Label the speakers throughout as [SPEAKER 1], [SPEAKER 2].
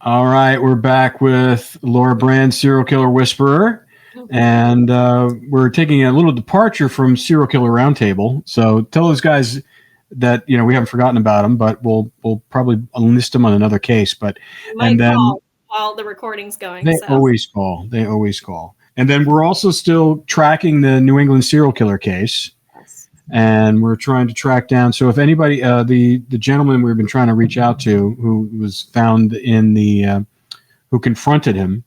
[SPEAKER 1] All right, we're back with Laura Brand, Serial Killer Whisperer, and we're taking a little departure from Serial Killer Roundtable. So tell those guys that we haven't forgotten about them, but we'll probably list them on another case. But and then
[SPEAKER 2] call while the recording's going.
[SPEAKER 1] They always call. They always call. And then we're also still tracking the New England serial killer case. And we're trying to track down. So if anybody, the gentleman we've been trying to reach out to, who was found in the, who confronted him,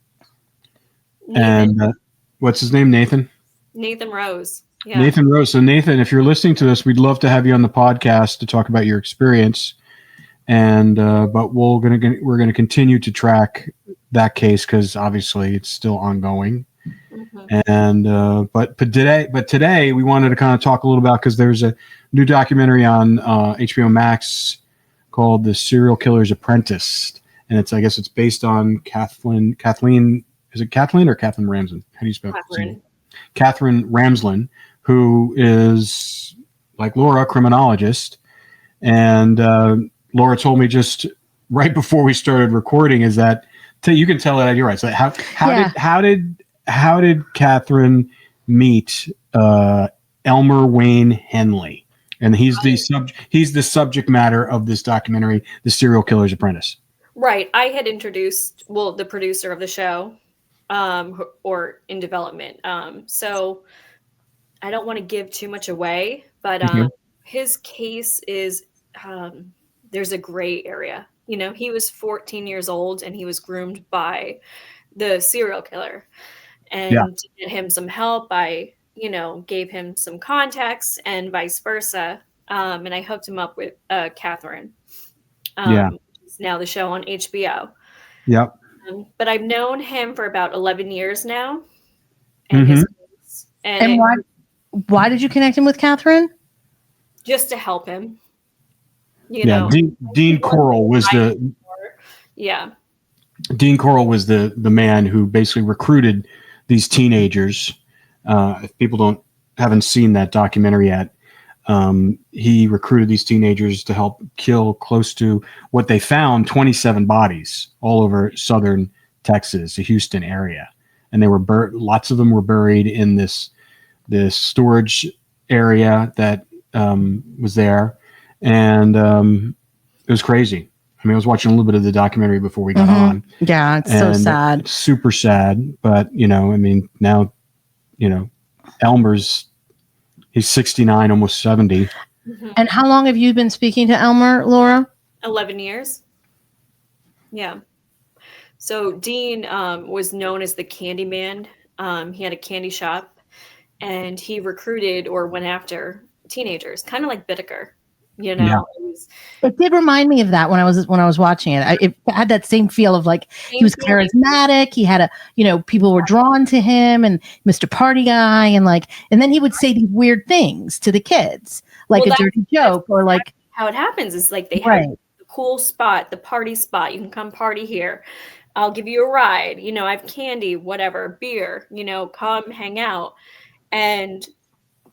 [SPEAKER 2] Nathan.
[SPEAKER 1] and what's his name? Nathan
[SPEAKER 2] Rose. Yeah.
[SPEAKER 1] Nathan Rose. So Nathan, if you're listening to this, we'd love to have you on the podcast to talk about your experience. And but we're gonna continue to track that case because obviously it's still ongoing. And but today we wanted to kind of talk a little about, because there's a new documentary on HBO Max called The Serial Killer's Apprentice, and I guess it's based on Kathleen. Is it Kathleen or Kathleen Ramsden? How do you spell it? Katherine Ramsden, who is, like Laura, a criminologist. And Laura told me just right before we started recording is that you can tell that you're right. So how did Katherine meet Elmer Wayne Henley? And he's the subject matter of this documentary, The Serial Killer's Apprentice.
[SPEAKER 2] Right. I had introduced the producer of the show, or in development. So I don't want to give too much away, but his case is there's a gray area. He was 14 years old and he was groomed by the serial killer. And to get him some help, I, gave him some contacts and vice versa. And I hooked him up with Katherine. It's now the show on HBO.
[SPEAKER 1] Yep.
[SPEAKER 2] But I've known him for about 11 years now.
[SPEAKER 3] And why did you connect him with Katherine?
[SPEAKER 2] Just to help him.
[SPEAKER 1] Dean Corll was Dean Corll was the man who basically recruited these teenagers. If people haven't seen that documentary yet, he recruited these teenagers to help kill close to what they found, 27 bodies all over southern Texas, the Houston area. And they were lots of them were buried in this storage area that was there. And it was crazy. I mean, I was watching a little bit of the documentary before we got on.
[SPEAKER 3] Yeah, it's so sad.
[SPEAKER 1] It's super sad. But, now, Elmer's, he's 69, almost 70.
[SPEAKER 3] And how long have you been speaking to Elmer, Laura?
[SPEAKER 2] 11 years. Yeah. So Dean was known as the Candy Man. He had a candy shop, and he recruited or went after teenagers, kind of like Bittaker.
[SPEAKER 3] It did remind me of that when I was watching it. It had that same feel of like he was charismatic. He had people were drawn to him, and Mr. Party Guy, and then he would say these weird things to the kids, like a dirty joke, or like
[SPEAKER 2] how it happens is like they have the cool spot, the party spot. You can come party here. I'll give you a ride. I have candy, whatever, beer. Come hang out. And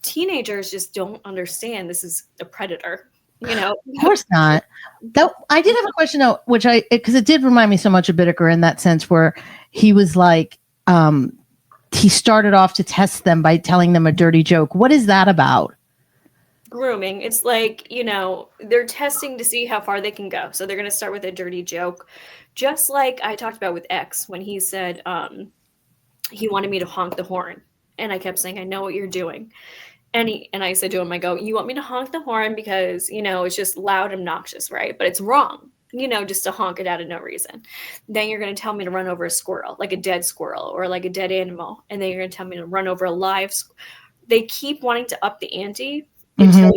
[SPEAKER 2] teenagers just don't understand this is a predator.
[SPEAKER 3] Of course not. Though I did have a question though, because it did remind me so much of Bittaker in that sense, where he was like, he started off to test them by telling them a dirty joke. What is that about?
[SPEAKER 2] Grooming. It's like, they're testing to see how far they can go. So they're going to start with a dirty joke, just like I talked about with X when he said he wanted me to honk the horn, and I kept saying, I know what you're doing. And I said to him, I go, you want me to honk the horn because, it's just loud and obnoxious, right? But it's wrong, just to honk it out of no reason. Then you're going to tell me to run over a squirrel, like a dead squirrel or like a dead animal. And then you're going to tell me to run over a live They keep wanting to up the ante until,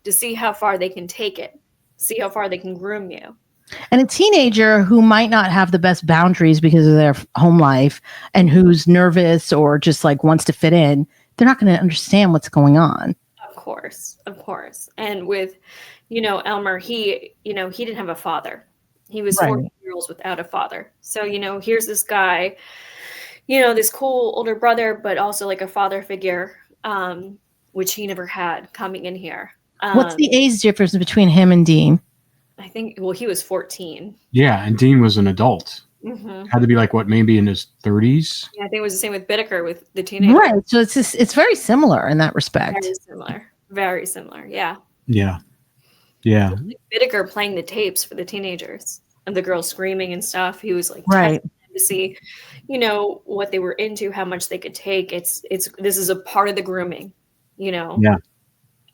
[SPEAKER 2] to see how far they can take it, see how far they can groom you.
[SPEAKER 3] And a teenager who might not have the best boundaries because of their home life and who's nervous or just like wants to fit in, they're not going to understand what's going on.
[SPEAKER 2] Of course. And with, Elmer, he didn't have a father. He was 14 years old without a father. So, here's this guy, this cool older brother, but also like a father figure, which he never had coming in here.
[SPEAKER 3] What's the age difference between him and Dean?
[SPEAKER 2] I think, well, he was 14.
[SPEAKER 1] Yeah, and Dean was an adult.
[SPEAKER 2] Mm-hmm.
[SPEAKER 1] Had to be like, what, maybe in his 30s?
[SPEAKER 2] Yeah, I think it was the same with Bittaker with the teenager.
[SPEAKER 3] Right. So it's very similar in that respect.
[SPEAKER 2] Very similar. Very similar. Yeah.
[SPEAKER 1] Yeah. Yeah.
[SPEAKER 2] Like Bittaker playing the tapes for the teenagers and the girls screaming and stuff. He was like
[SPEAKER 3] right
[SPEAKER 2] to see, what they were into, how much they could take. This is a part of the grooming,
[SPEAKER 1] Yeah.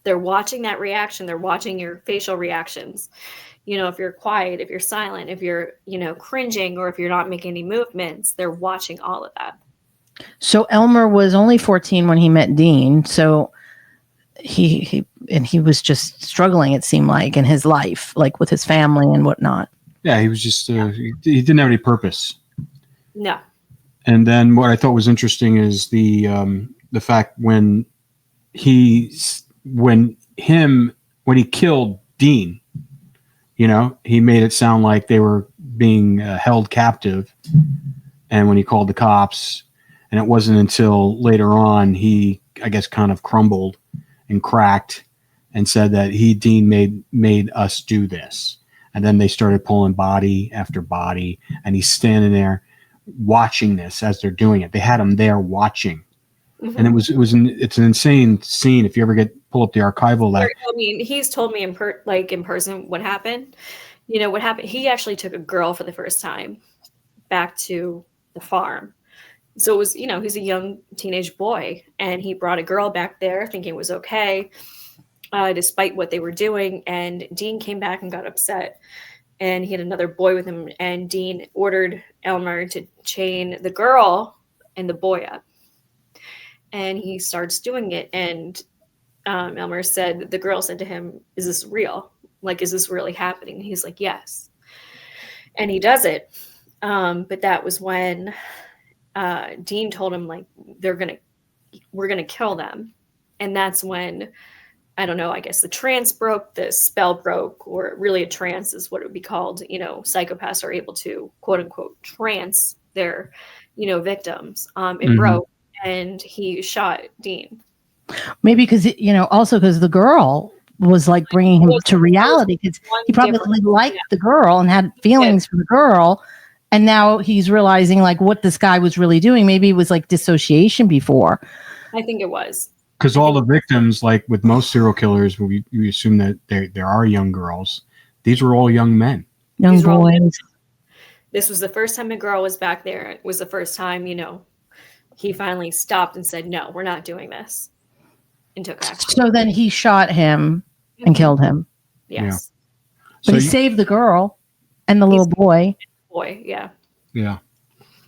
[SPEAKER 2] They're watching that reaction. They're watching your facial reactions. If you're quiet, if you're silent, if you're, cringing, or if you're not making any movements, they're watching all of that.
[SPEAKER 3] So Elmer was only 14 when he met Dean. So he was just struggling, it seemed like, in his life, like with his family and whatnot.
[SPEAKER 1] Yeah, he was just, he didn't have any purpose.
[SPEAKER 2] No.
[SPEAKER 1] And then what I thought was interesting is the fact when he killed Dean, he made it sound like they were being held captive. And when he called the cops, and it wasn't until later on he, I guess, kind of crumbled and cracked and said that Dean made us do this. And then they started pulling body after body, and he's standing there watching this as they're doing it. They had him there watching. Mm-hmm. And it's an insane scene. If you ever pull up the archival,
[SPEAKER 2] he's told me in person what happened. What happened. He actually took a girl for the first time back to the farm. So it was, he's a young teenage boy, and he brought a girl back there thinking it was okay, despite what they were doing. And Dean came back and got upset, and he had another boy with him. And Dean ordered Elmer to chain the girl and the boy up. And he starts doing it. And Elmer said, the girl said to him, "Is this real? Like, is this really happening?" And he's like, "Yes." And he does it. But that was when Dean told him, like, we're going to kill them. And that's when, I don't know, I guess the trance broke, the spell broke, or really a trance is what it would be called. Psychopaths are able to, quote unquote, trance their, victims. It broke, and he shot Dean.
[SPEAKER 3] Maybe because, also because the girl was like bringing him to reality, because he probably liked the girl and had feelings for the girl. And now he's realizing like what this guy was really doing. Maybe it was like dissociation before.
[SPEAKER 2] I think it was.
[SPEAKER 1] Because all the victims, like with most serial killers, we assume that there are young girls. These were all young men.
[SPEAKER 3] Young boys.
[SPEAKER 2] This was the first time a girl was back there. It was the first time, he finally stopped and said, "No, we're not doing this," and took action.
[SPEAKER 3] So then he shot him and killed him.
[SPEAKER 2] Yes.
[SPEAKER 1] Yeah.
[SPEAKER 3] But he saved the girl and the little boy.
[SPEAKER 2] Yeah.
[SPEAKER 1] Yeah.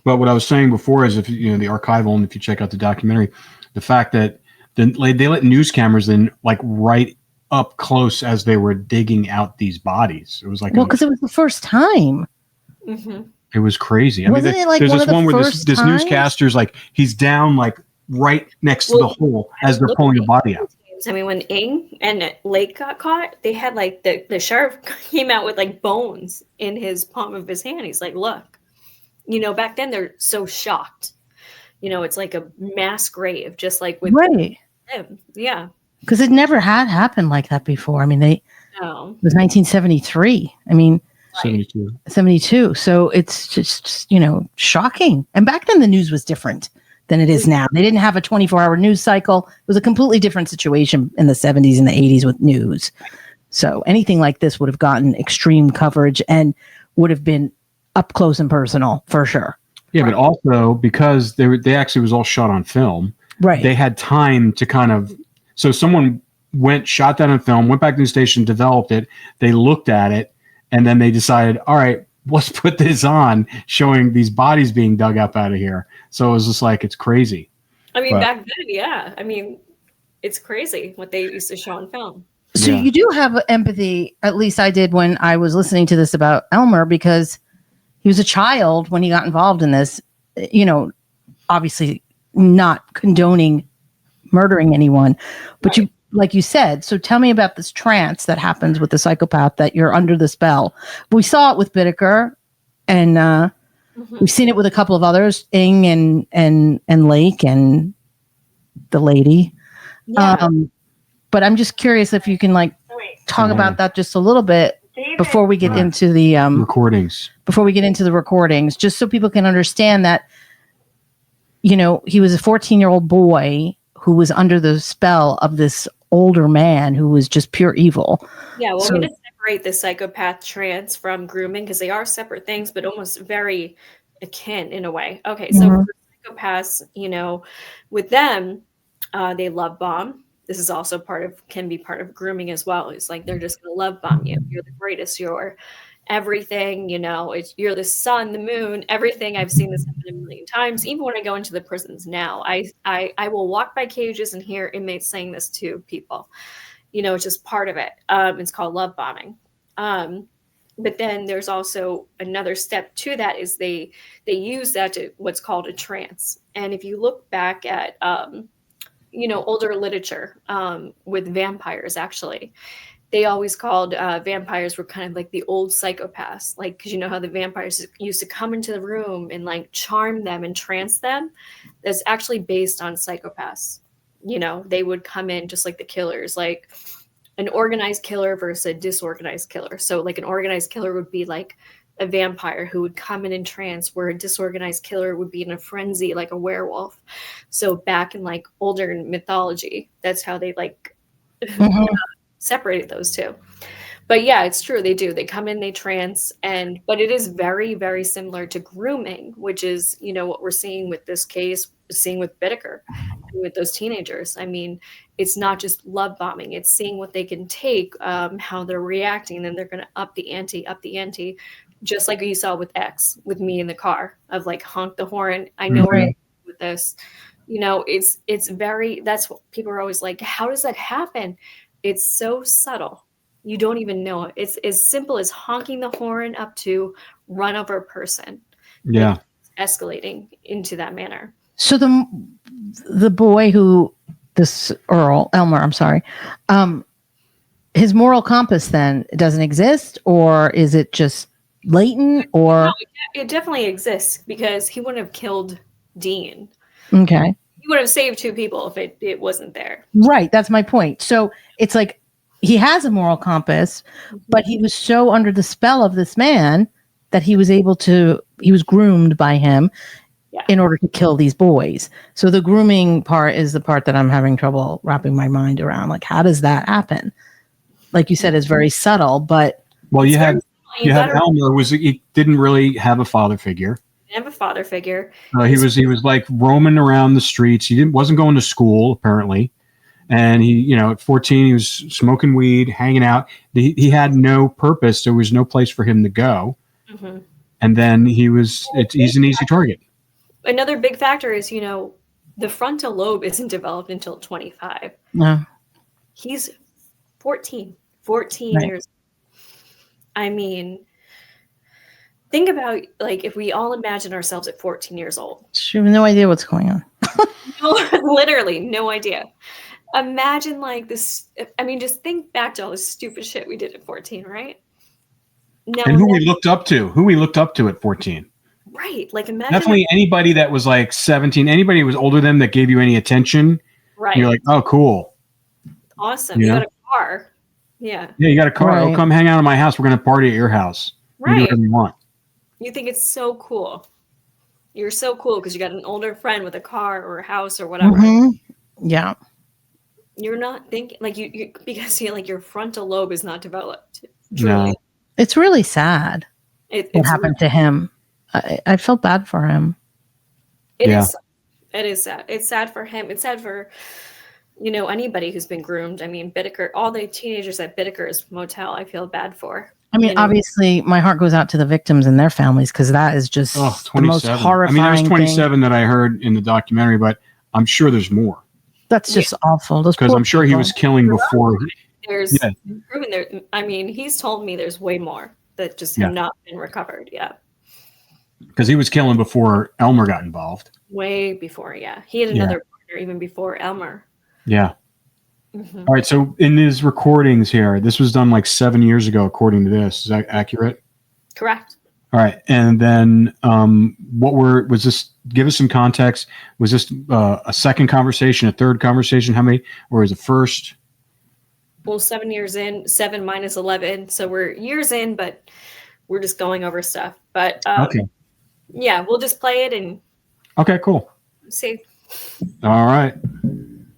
[SPEAKER 1] But what I was saying before is, if the archival, and if you check out the documentary, the fact that they let news cameras in like right up close as they were digging out these bodies. It was like,
[SPEAKER 3] because it was the first time.
[SPEAKER 2] Mm-hmm.
[SPEAKER 1] It was crazy.
[SPEAKER 3] Wasn't it like
[SPEAKER 1] there's this one where
[SPEAKER 3] first
[SPEAKER 1] this newscaster's like, he's down like right next to the hole as they're pulling a body out.
[SPEAKER 2] I mean, when Ing and Lake got caught, they had like the sheriff came out with like bones in his palm of his hand. He's like, "Look, back then they're so shocked. It's like a mass grave, just like with him." Yeah.
[SPEAKER 3] Because it never had happened like that before. I mean, it was 1973. I mean, 72. So it's just, shocking. And back then the news was different than it is now. They didn't have a 24-hour news cycle. It was a completely different situation in the 70s and the 80s with news. So anything like this would have gotten extreme coverage and would have been up close and personal for sure.
[SPEAKER 1] Yeah, but also because they actually was all shot on film.
[SPEAKER 3] Right.
[SPEAKER 1] They had time to kind of, so someone shot that on film, went back to the station, developed it. They looked at it, and then they decided, all right, let's put this on, showing these bodies being dug up out of here. So it was just like, it's crazy.
[SPEAKER 2] I mean, back then, yeah. I mean, it's crazy what they used to show on film.
[SPEAKER 3] So you do have empathy, at least I did when I was listening to this about Elmer, because he was a child when he got involved in this, obviously not condoning murdering anyone, but you, like you said, so tell me about this trance that happens with the psychopath, that you're under the spell. We saw it with Bittaker, and we've seen it with a couple of others, Ing and Lake and the lady.
[SPEAKER 2] Yeah.
[SPEAKER 3] But I'm just curious if you can like talk about that just a little bit before we get into the
[SPEAKER 1] recordings.
[SPEAKER 3] Before we get into the recordings, just so people can understand that, you know, he was a 14-year-old boy who was under the spell of this older man who was just pure evil.
[SPEAKER 2] Yeah, well, I'm going to separate the psychopath trance from grooming because they are separate things, but almost very akin in a way. Okay, so for psychopaths, you know, with them, they love bomb. This is also can be part of grooming as well. It's like they're just going to love bomb you. You're the greatest. You're everything, you know, you're the sun, the moon, everything. I've seen this happen a million times. Even when I go into the prisons now, I will walk by cages and hear inmates saying this to people. You know, it's just part of it. It's called love bombing. But then there's also another step to that is they use that to what's called a trance. And if you look back at you know, older literature with vampires, actually, they always called vampires were kind of like the old psychopaths, like, because you know how the vampires used to come into the room and like charm them and trance them. That's actually based on psychopaths. You know, they would come in just like the killers, like an organized killer versus a disorganized killer. So like an organized killer would be like a vampire who would come in trance, where a disorganized killer would be in a frenzy like a werewolf. So back in like older mythology, that's how they like separated those two. But yeah, it's true, they do. They come in, they trance, but it is very, very similar to grooming, which is, you know, what we're seeing with this case, seeing with Bittaker, with those teenagers. I mean, it's not just love bombing, it's seeing what they can take, how they're reacting, and then they're going to up the ante, just like you saw with X, with me in the car, of like honk the horn. I know where you're with this. You know, it's very, that's what people are always like, how does that happen? It's so subtle. You don't even know it. It's as simple as honking the horn up to run over a person.
[SPEAKER 1] Yeah.
[SPEAKER 2] It's escalating into that manner.
[SPEAKER 3] So the boy who, this Elmer, I'm sorry, his moral compass then doesn't exist, or is it just latent, or?
[SPEAKER 2] No, it definitely exists, because he wouldn't have killed Dean.
[SPEAKER 3] Okay.
[SPEAKER 2] He would have saved two people if it wasn't there.
[SPEAKER 3] Right. That's my point. So it's like he has a moral compass, but he was so under the spell of this man that he was groomed by him in order to kill these boys. So the grooming part is the part that I'm having trouble wrapping my mind around. Like, how does that happen? Like you said, it's very subtle, but.
[SPEAKER 1] Well, you had Elmer he didn't really have a father figure.
[SPEAKER 2] Have a father figure.
[SPEAKER 1] He was like roaming around the streets. He wasn't going to school apparently, and he, you know, at 14 he was smoking weed, hanging out. He had no purpose. There was no place for him to go, and then he's an easy target.
[SPEAKER 2] Another big factor is, you know, the frontal lobe isn't developed until 25.
[SPEAKER 3] No,
[SPEAKER 2] he's 14 years. I mean, think about, like, if we all imagine ourselves at 14 years old.
[SPEAKER 3] We have no idea what's going on.
[SPEAKER 2] Literally, no idea. Imagine, like, this. I mean, just think back to all this stupid shit we did at 14, right?
[SPEAKER 1] Now, and who we looked up to at 14.
[SPEAKER 2] Right. Like, imagine.
[SPEAKER 1] Definitely anybody that was like 17, anybody who was older than them that gave you any attention.
[SPEAKER 2] Right.
[SPEAKER 1] You're like, oh, cool.
[SPEAKER 2] Awesome. You got a car. Yeah.
[SPEAKER 1] Yeah, you got a car.
[SPEAKER 3] Right.
[SPEAKER 1] Oh, come hang out at my house. We're going to party at your house.
[SPEAKER 2] Right.
[SPEAKER 1] You do whatever you want.
[SPEAKER 2] You think it's so cool. You're so cool because you got an older friend with a car or a house or whatever.
[SPEAKER 3] Yeah.
[SPEAKER 2] You're not thinking, like, you because like your frontal lobe is not developed.
[SPEAKER 1] Truly. No.
[SPEAKER 3] It's really sad. What happened to him? I felt bad for him.
[SPEAKER 2] It is. It is sad. It's sad for him. It's sad for, you know, anybody who's been groomed. I mean, Bittaker, all the teenagers at Bittaker's motel, I feel bad for.
[SPEAKER 3] I mean, obviously, my heart goes out to the victims and their families, because that is just the most horrifying.
[SPEAKER 1] I mean, there was 27 that I heard in the documentary, but I'm sure there's more.
[SPEAKER 3] That's just awful.
[SPEAKER 1] Because I'm sure he was killing before.
[SPEAKER 2] There's proven there. I mean, he's told me there's way more that just have not been recovered. Yeah. Because
[SPEAKER 1] he was killing before Elmer got involved.
[SPEAKER 2] Way before, he had another partner even before Elmer.
[SPEAKER 1] Yeah. Mm-hmm. All right. So in his recordings here, this was done like 7 years ago, according to this. Is that accurate?
[SPEAKER 2] Correct.
[SPEAKER 1] All right. And then was this, give us some context. Was this a second conversation, a third conversation? How many, or was it first?
[SPEAKER 2] Well, 7 years in, 7 minus 11. So we're years in, but we're just going over stuff. But
[SPEAKER 1] Okay.
[SPEAKER 2] yeah, we'll just play it and
[SPEAKER 1] Okay, cool.
[SPEAKER 2] see
[SPEAKER 1] All right.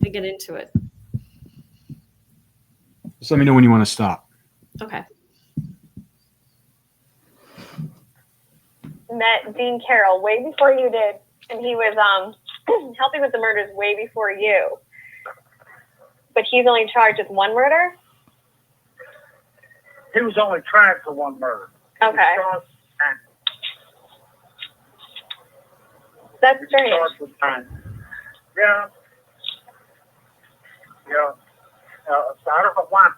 [SPEAKER 2] we get into it.
[SPEAKER 1] Just let me know when you want to stop.
[SPEAKER 2] Okay.
[SPEAKER 4] Met Dean Carroll way before you did, and he was helping with the murders way before you. But he's only charged with one murder?
[SPEAKER 5] He was only tried for one murder.
[SPEAKER 4] Okay. That's strange.
[SPEAKER 5] Yeah. Yeah. So I don't know why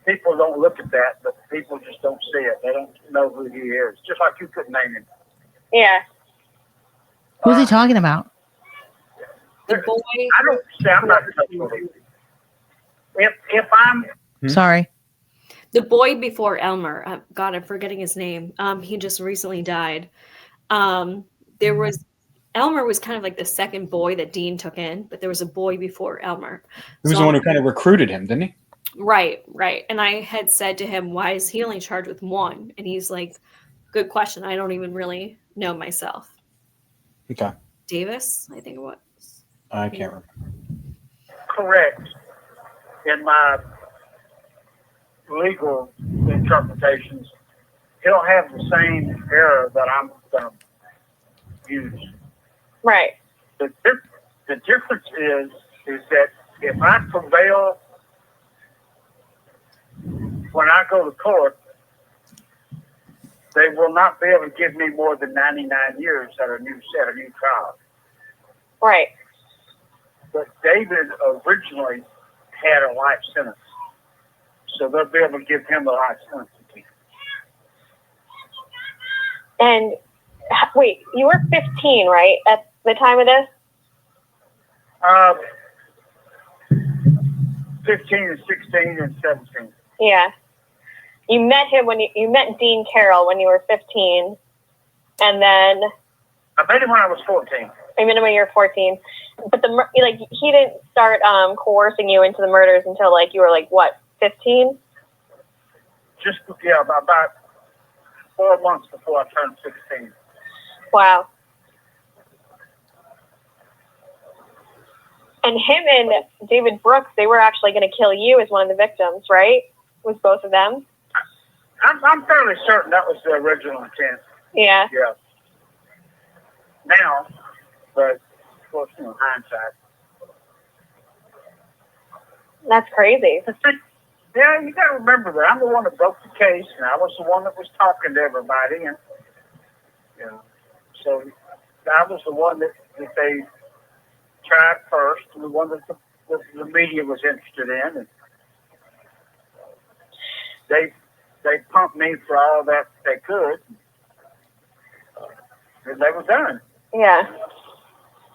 [SPEAKER 5] people don't look at that, but people just don't see it. They don't know who he is. Just like you couldn't name him.
[SPEAKER 4] Yeah.
[SPEAKER 3] Who's he talking about?
[SPEAKER 2] The boy.
[SPEAKER 5] I don't say I'm not sure. If I'm
[SPEAKER 3] Sorry.
[SPEAKER 2] The boy before Elmer. God, I'm forgetting his name. He just recently died. There was Elmer was kind of like the second boy that Dean took in, but there was a boy before Elmer.
[SPEAKER 1] He was the one who kind of recruited him, didn't he?
[SPEAKER 2] Right. And I had said to him, "Why is he only charged with one?" And he's like, "Good question. I don't even really know myself."
[SPEAKER 1] Okay.
[SPEAKER 2] Davis, I think it was.
[SPEAKER 1] I can't remember.
[SPEAKER 5] correct in my legal interpretations, he'll have the same error that I'm going to use.
[SPEAKER 4] Right.
[SPEAKER 5] The difference is that if I prevail when I go to court, they will not be able to give me more than 99 years at a new trial.
[SPEAKER 4] Right.
[SPEAKER 5] But David originally had a life sentence, so they'll be able to give him a life sentence again.
[SPEAKER 4] And wait, you were 15, right, at the time of this?
[SPEAKER 5] 15 and 16 and 17.
[SPEAKER 4] Yeah. You met him when you met Dean Carroll when you were 15, and then
[SPEAKER 5] I met him when I was 14.
[SPEAKER 4] I met him when you were 14. But he didn't start coercing you into the murders until you were what, 15?
[SPEAKER 5] Just about 4 months before I turned 16.
[SPEAKER 4] Wow. And him and David Brooks, they were actually going to kill you as one of the victims, right? Was both of them?
[SPEAKER 5] I'm fairly certain that was the original intent.
[SPEAKER 4] Yeah.
[SPEAKER 5] Yeah. Now, but of course, hindsight.
[SPEAKER 4] That's crazy.
[SPEAKER 5] Yeah, you got to remember that I'm the one that broke the case, and I was the one that was talking to everybody, and so I was the one that they tried first, and the one that the media was interested in, and they pumped me for all that they could, and they were done.
[SPEAKER 4] Yeah.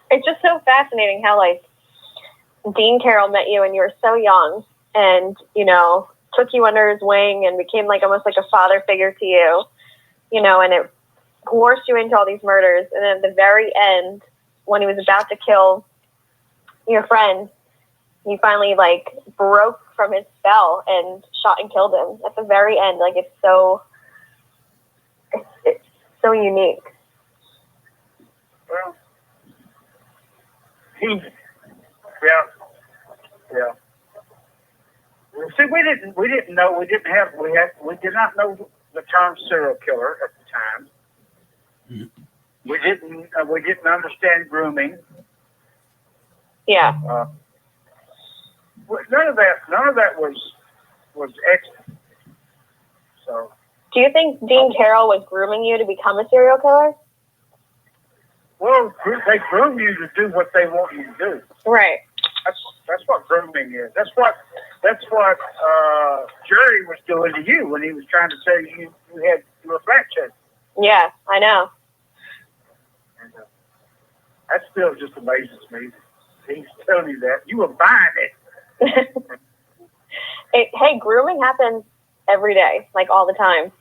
[SPEAKER 4] It's just so fascinating how Dean Carroll met you and you were so young and, took you under his wing and became almost like a father figure to you, and it coerced you into all these murders. And then at the very end, when he was about to kill your friend, he finally broke from his spell and shot and killed him at the very end. It's so unique.
[SPEAKER 5] Well, yeah. See, we did not know the term serial killer at the time. Mm-hmm. We didn't understand grooming.
[SPEAKER 4] Yeah.
[SPEAKER 5] None of that was extra. So.
[SPEAKER 4] Do you think Dean Carroll was grooming you to become a serial killer?
[SPEAKER 5] Well, they groom you to do what they want you to do.
[SPEAKER 4] Right.
[SPEAKER 5] That's what grooming is. That's what Jerry was doing to you when he was trying to tell you you were fat chasing.
[SPEAKER 4] Yeah, I know.
[SPEAKER 5] And, that still just amazes me. He's telling you that you were buying it.
[SPEAKER 4] Hey, grooming happens every day, all the time.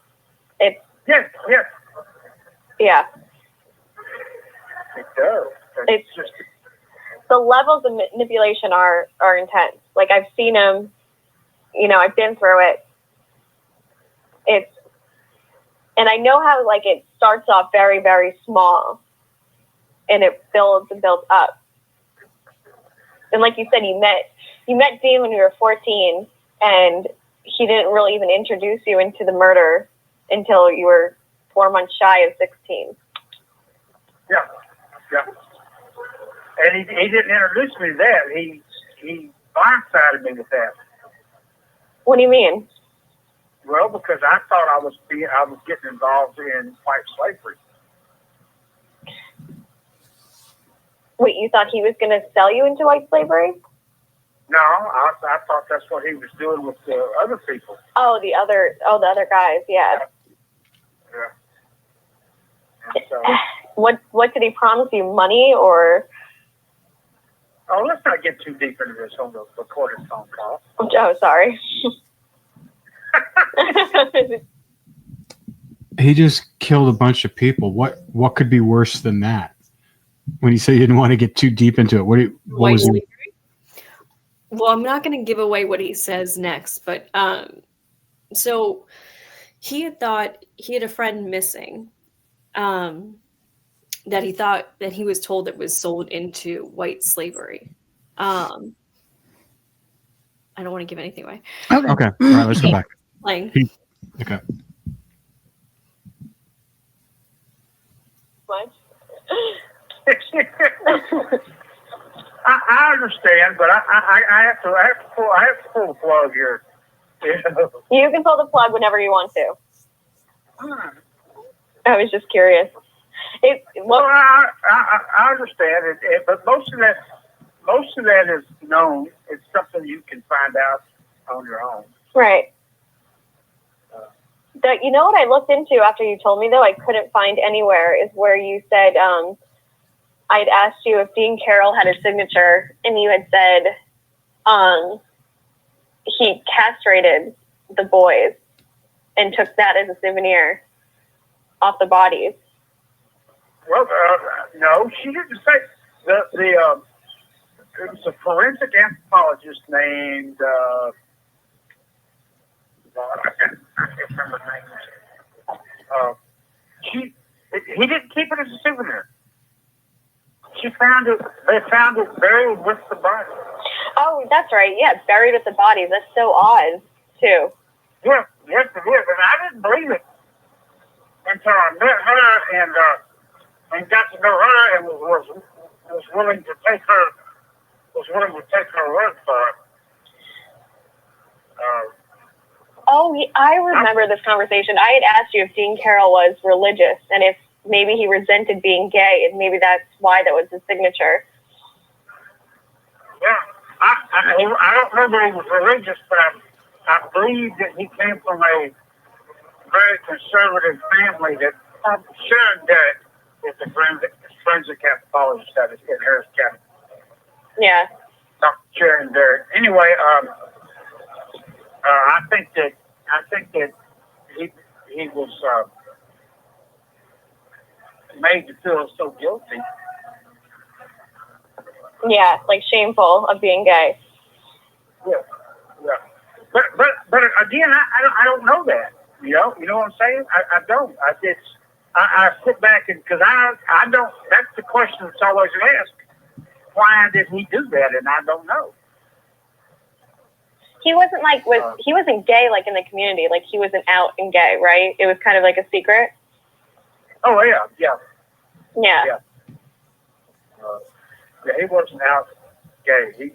[SPEAKER 4] Yes. Yeah.
[SPEAKER 5] It does.
[SPEAKER 4] It's just the levels of manipulation are intense. I've seen him I've been through it. And I know how, like, it starts off very, very small, and it builds and builds up. And like you said, you met Dean when you were 14, and he didn't really even introduce you into the murder until you were 4 months shy of 16.
[SPEAKER 5] Yeah. And he didn't introduce me to that. He blindsided me with that.
[SPEAKER 4] What do you mean?
[SPEAKER 5] Well, because I thought I was getting involved in white slavery.
[SPEAKER 4] Wait, you thought he was going to sell you into white slavery?
[SPEAKER 5] No, I thought that's what he was doing with the other people.
[SPEAKER 4] Oh, the other guys, yeah.
[SPEAKER 5] And so,
[SPEAKER 4] what did he promise you? Money or?
[SPEAKER 5] Oh, let's not get too deep into this on the recorded phone call.
[SPEAKER 4] Oh, sorry.
[SPEAKER 1] He just killed a bunch of people. What could be worse than that? When you say you didn't want to get too deep into it, what was it?
[SPEAKER 2] Well, I'm not going to give away what he says next, but so he had thought he had a friend missing that he thought that he was told it was sold into white slavery. I don't want to give anything away.
[SPEAKER 1] Okay. All right, let's go back. Okay.
[SPEAKER 4] What?
[SPEAKER 5] I understand, but I have to pull the plug here.
[SPEAKER 4] You can pull the plug whenever you want to. I was just curious.
[SPEAKER 5] I understand it, but most of that is known. It's something you can find out on your own.
[SPEAKER 4] Right. You know what I looked into after you told me, though, I couldn't find anywhere, is where you said I'd asked you if Dean Carroll had a signature, and you had said he castrated the boys and took that as a souvenir off the bodies.
[SPEAKER 5] Well, no, she didn't say. It was a forensic anthropologist named. I can't remember the name. He didn't keep it as a souvenir. She found it. They found it buried with the body. Oh,
[SPEAKER 4] that's right. Yeah, buried with the bodies. That's so odd, too.
[SPEAKER 5] Yes, it is. And I didn't believe it until I met her and got to know her and was willing to take her word for it.
[SPEAKER 4] I remember this conversation. I had asked you if Dean Carroll was religious and if maybe he resented being gay, and maybe that's why that was his signature.
[SPEAKER 5] Yeah, I don't know that he was religious, but I believe that he came from a very conservative family that Sharon Derrick is a forensic anthropologist at Harris County.
[SPEAKER 4] Yeah.
[SPEAKER 5] Dr. Sharon Derrick. Anyway, I think that he was made to feel so guilty.
[SPEAKER 4] Yeah, like shameful of being gay.
[SPEAKER 5] Yeah. But again, I don't know that. You know what I'm saying? I don't. I sit back and because I don't. That's the question that's always asked. Why did he do that? And I don't know.
[SPEAKER 4] He wasn't he wasn't gay like in the community. Like he wasn't out and gay, right? It was kind of like a secret.
[SPEAKER 5] Oh yeah.
[SPEAKER 4] Yeah.
[SPEAKER 5] Yeah, he wasn't out gay.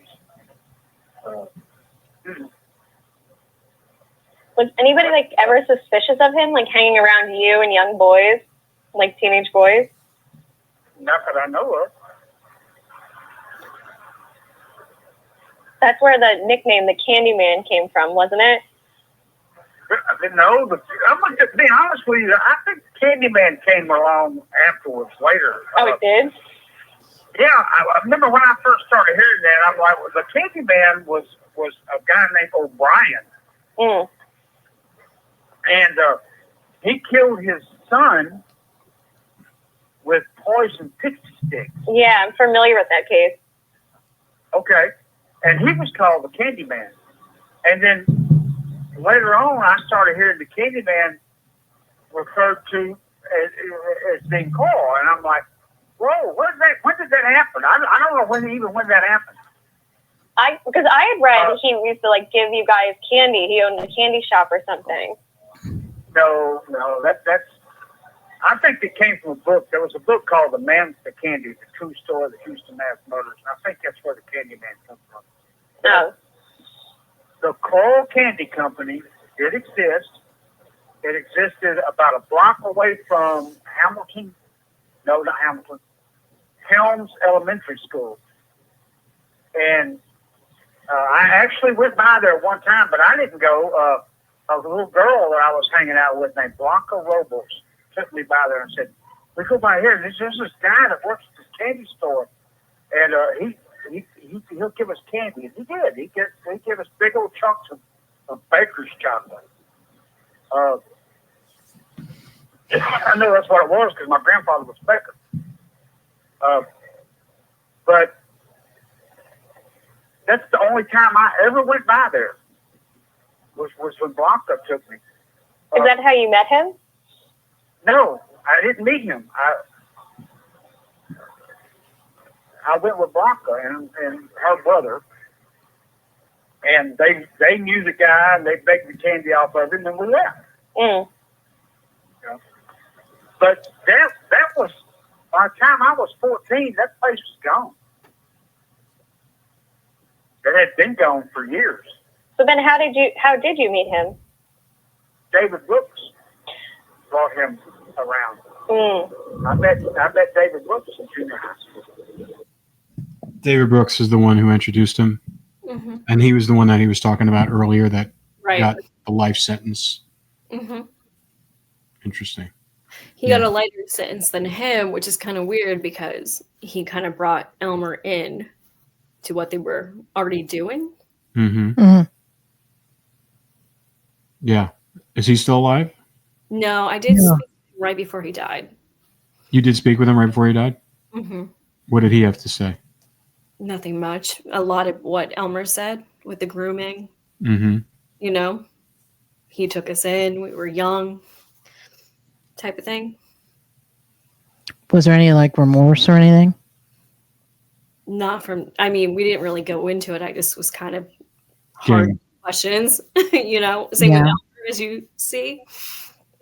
[SPEAKER 4] Was anybody ever suspicious of him, hanging around you and young boys, teenage boys?
[SPEAKER 5] Not that I know of.
[SPEAKER 4] That's where the nickname, the Candyman, came from, wasn't it?
[SPEAKER 5] No, I'm going to be honest with you. I think Candyman came along afterwards, later.
[SPEAKER 4] Oh, it did?
[SPEAKER 5] Yeah, I remember when I first started hearing that, I'm like, the Candyman was a guy named O'Brien.
[SPEAKER 4] Mm.
[SPEAKER 5] And he killed his son with poison pixie sticks.
[SPEAKER 4] Yeah, I'm familiar with that case.
[SPEAKER 5] Okay. And he was called the Candyman. And then later on, I started hearing the Candyman referred to as being Carl, and I'm like, whoa, when did that happen? I don't know when that happened.
[SPEAKER 4] Because I had read he used to like give you guys candy. He owned a candy shop or something.
[SPEAKER 5] No, that's. I think it came from a book. There was a book called The Man with the Candy, the true story of the Houston Mass murders. And I think that's where the Candyman comes from.
[SPEAKER 4] Oh.
[SPEAKER 5] The Carl Candy Company did exist. It existed about a block away from Hamilton. No, not Hamilton. Helms Elementary School. And I actually went by there one time, but I didn't go. A little girl that I was hanging out with named Blanca Robles took me by there and said, "We go by here. There's this guy that works at this candy store, and he'll give us candy." And he did. He gave us big old chunks of baker's chocolate. I know that's what it was because my grandfather was a baker. But that's the only time I ever went by there was when Blanca took me.
[SPEAKER 4] Is that how you met him?
[SPEAKER 5] No, I didn't meet him. I went with Blanca and her brother, and they knew the guy, and they begged the candy off of him, and we left.
[SPEAKER 4] Mm.
[SPEAKER 5] Yeah. But that was, by the time I was 14, that place was gone. It had been gone for years.
[SPEAKER 4] So then how did you meet him?
[SPEAKER 5] David Brooks brought him around.
[SPEAKER 4] Mm.
[SPEAKER 5] I met David Brooks in junior high school.
[SPEAKER 1] David Brooks is the one who introduced him.
[SPEAKER 2] Mm-hmm.
[SPEAKER 1] And he was the one that he was talking about earlier that
[SPEAKER 2] Right.
[SPEAKER 1] got the life sentence.
[SPEAKER 2] Mm-hmm.
[SPEAKER 1] Interesting.
[SPEAKER 2] He got a lighter sentence than him, which is kind of weird because he kind of brought Elmer in to what they were already doing.
[SPEAKER 1] Mm-hmm.
[SPEAKER 3] Mm-hmm.
[SPEAKER 1] Yeah. Is he still alive?
[SPEAKER 2] No, I did speak right before he died.
[SPEAKER 1] You did speak with him right before he died?
[SPEAKER 2] Mm-hmm.
[SPEAKER 1] What did he have to say?
[SPEAKER 2] Nothing much. A lot of what Elmer said with the grooming.
[SPEAKER 1] Mm-hmm.
[SPEAKER 2] You know, he took us in. We were young, type of thing.
[SPEAKER 3] Was there any like remorse or anything?
[SPEAKER 2] Not from. I mean, we didn't really go into it. I just was kind of hard questions. You know, same with Elmer, as you see.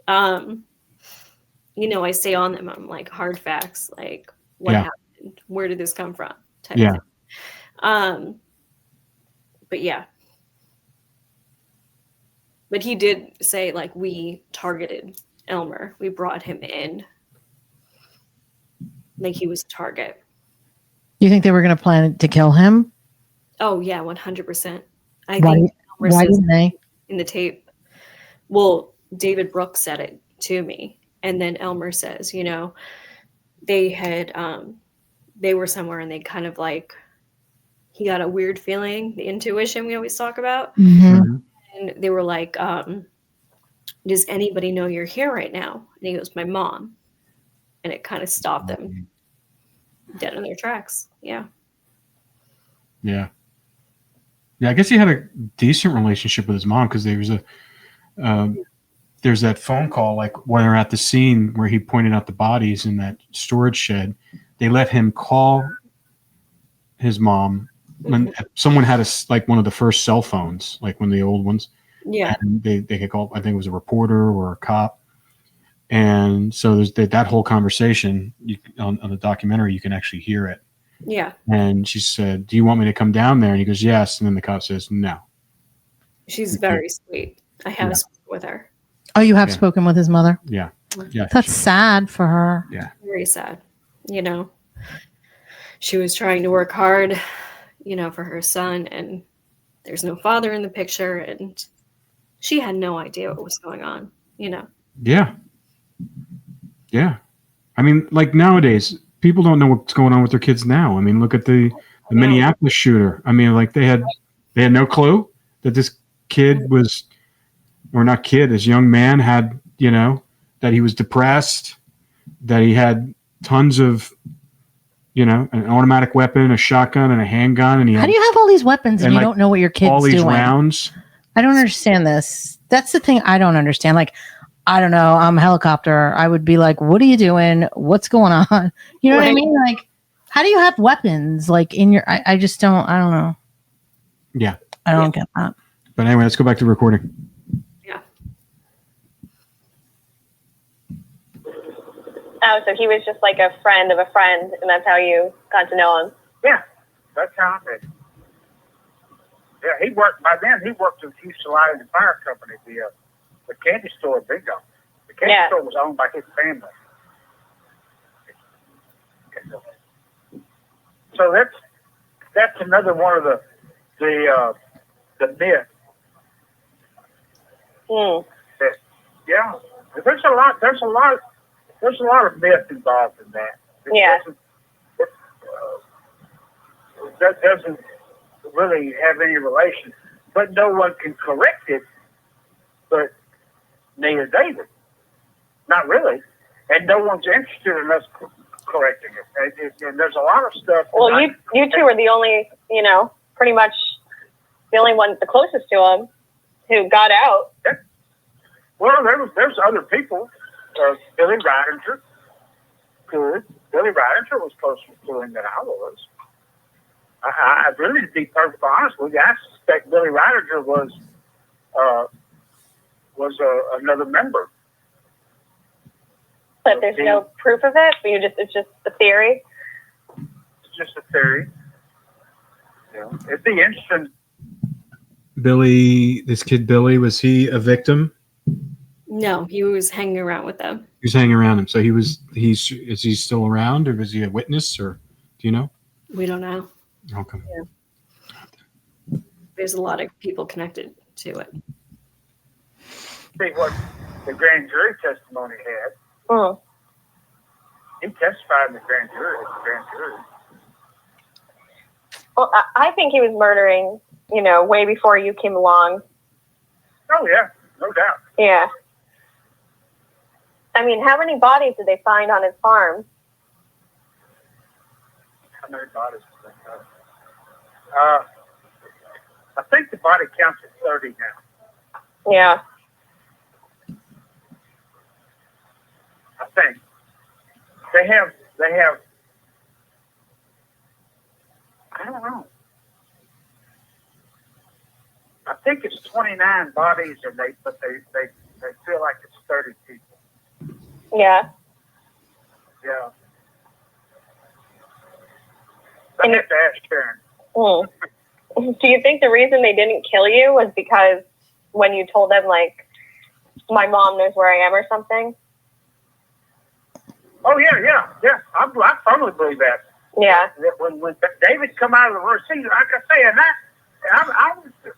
[SPEAKER 2] You know, I stay on them. I'm like hard facts, like what happened, where did this come from, type of thing. But yeah. But he did say, like, we targeted Elmer. We brought him in. Like he was a target.
[SPEAKER 3] You think they were going to plan to kill him?
[SPEAKER 2] Oh, yeah, 100%. I
[SPEAKER 3] Why
[SPEAKER 2] think Elmer
[SPEAKER 3] why
[SPEAKER 2] says
[SPEAKER 3] didn't they?
[SPEAKER 2] in the tape. Well, David Brooks said it to me. And then Elmer says, you know, they had, they were somewhere and they kind of like, he got a weird feeling, the intuition we always talk about.
[SPEAKER 3] Mm-hmm.
[SPEAKER 2] And they were like, does anybody know you're here right now? And he goes, my mom. And it kind of stopped them dead in their tracks. Yeah.
[SPEAKER 1] Yeah. Yeah, I guess he had a decent relationship with his mom because there was there's that phone call, like when they're at the scene where he pointed out the bodies in that storage shed. They let him call his mom when someone had like one of the first cell phones, like one of the old ones.
[SPEAKER 2] Yeah.
[SPEAKER 1] And they could call, I think it was a reporter or a cop. And so there's that whole conversation on the documentary, you can actually hear it.
[SPEAKER 2] Yeah.
[SPEAKER 1] And she said, do you want me to come down there? And he goes, yes. And then the cop says, no.
[SPEAKER 2] She's very sweet. I have spoken with her.
[SPEAKER 3] Oh, you have spoken with his mother?
[SPEAKER 1] Yeah. Yeah.
[SPEAKER 3] That's sad for her.
[SPEAKER 1] Yeah.
[SPEAKER 2] Very sad. You know, she was trying to work hard, you know, for her son, and there's no father in the picture, and she had no idea what was going on, you know.
[SPEAKER 1] Yeah. Yeah. I mean, like nowadays, people don't know what's going on with their kids now. I mean, look at the Minneapolis shooter. I mean, like they had no clue that this kid was, or not kid, this young man had, you know, that he was depressed, that he had tons of, you know, an automatic weapon, a shotgun, and a handgun. And
[SPEAKER 3] How do you have all these weapons and you don't know what your kid's
[SPEAKER 1] all these
[SPEAKER 3] doing?
[SPEAKER 1] rounds.
[SPEAKER 3] I don't understand this. That's the thing I don't understand. Like, I don't know. I'm a helicopter. I would be like, what are you doing? What's going on? You know what I mean? Like, how do you have weapons? Like in your, I just don't, I don't know.
[SPEAKER 1] Yeah.
[SPEAKER 3] I don't get that.
[SPEAKER 1] But anyway, let's go back to recording.
[SPEAKER 2] Yeah.
[SPEAKER 4] Oh, so he was just like a friend of a friend, and that's how you got to know him.
[SPEAKER 5] Yeah, that's how I did. Yeah, he worked by then. He worked at Houston Light and Fire Company, the candy store, Big Dog. The candy store was owned by his family. So that's another one of the myths. That, yeah, there's a lot of myth involved in that. That doesn't really have any relation, but no one can correct it. But neither David, not really, and no one's interested in us correcting it. And there's a lot of stuff.
[SPEAKER 4] Well, you two are the only, pretty much the only ones the closest to him who got out.
[SPEAKER 5] Yeah. Well, there's other people. Billy Ridinger. Good. Billy Ridinger was closer to him than I was. I really, to be perfectly honest with you, I suspect Billy Ridinger was another member.
[SPEAKER 4] But there's no proof of it. It's just a theory.
[SPEAKER 5] It's just a theory. Yeah, it'd be interesting.
[SPEAKER 1] Billy, this kid Billy, was he a victim?
[SPEAKER 2] No, he was hanging around with them.
[SPEAKER 1] He was hanging around him. So is he still around, or was he a witness, or do you know?
[SPEAKER 2] We don't know.
[SPEAKER 1] Okay.
[SPEAKER 2] Yeah. There's a lot of people connected to it.
[SPEAKER 5] See what the grand jury testimony had.
[SPEAKER 4] Oh.
[SPEAKER 5] He testified in the grand jury.
[SPEAKER 4] Well, I think he was murdering, way before you came along.
[SPEAKER 5] Oh, yeah. No doubt.
[SPEAKER 4] Yeah. I mean, how many bodies did they find on his farm?
[SPEAKER 5] How many bodies did they find? I think the body count's at 30 now.
[SPEAKER 4] Yeah.
[SPEAKER 5] I think. They have, I don't know. I think it's 29 bodies, but they feel like it's 30 people.
[SPEAKER 4] Yeah.
[SPEAKER 5] Yeah. I have to ask Sharon.
[SPEAKER 4] Do you think the reason they didn't kill you was because when you told them, like, my mom knows where I am or something?
[SPEAKER 5] Oh, yeah. I firmly believe that.
[SPEAKER 4] Yeah.
[SPEAKER 5] When David come out of the room, see, like I say, and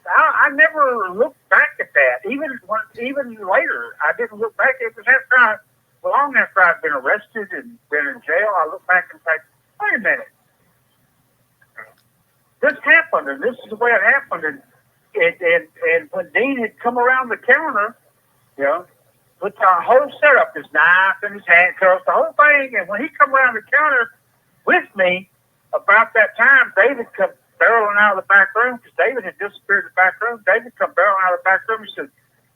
[SPEAKER 5] I never looked back at that. Even later, I didn't look back. It was long after I'd been arrested and been in jail. I look back and think, wait a minute. This happened, and this is the way it happened. And when Dean had come around the counter, with the whole setup, his knife and his handcuffs, the whole thing, and when he come around the counter with me, about that time, David come barreling out of the back room, because David had disappeared in the back room. David come barreling out of the back room. He said,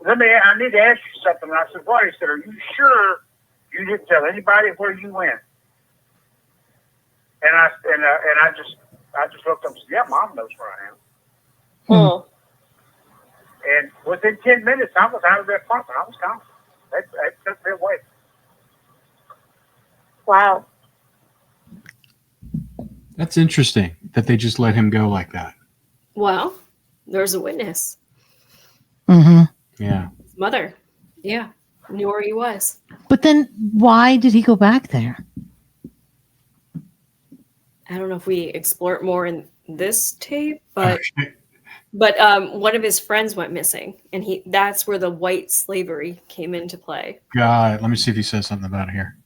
[SPEAKER 5] I need to ask you something. And I said, what? He said, are you sure you didn't tell anybody where you went? And I just looked up and said, yeah, Mom knows where I am. And within 10 minutes, I was out of that apartment. I was gone. They took me away.
[SPEAKER 4] Wow.
[SPEAKER 1] That's interesting that they just let him go like that.
[SPEAKER 2] Well, there's a witness.
[SPEAKER 3] Mm-hmm.
[SPEAKER 1] Yeah.
[SPEAKER 2] His mother. Yeah. Knew where he was.
[SPEAKER 3] But then why did he go back there?
[SPEAKER 2] I don't know if we explore it more in this tape, but one of his friends went missing, and that's where the white slavery came into play.
[SPEAKER 1] God, let me see if he says something about it here.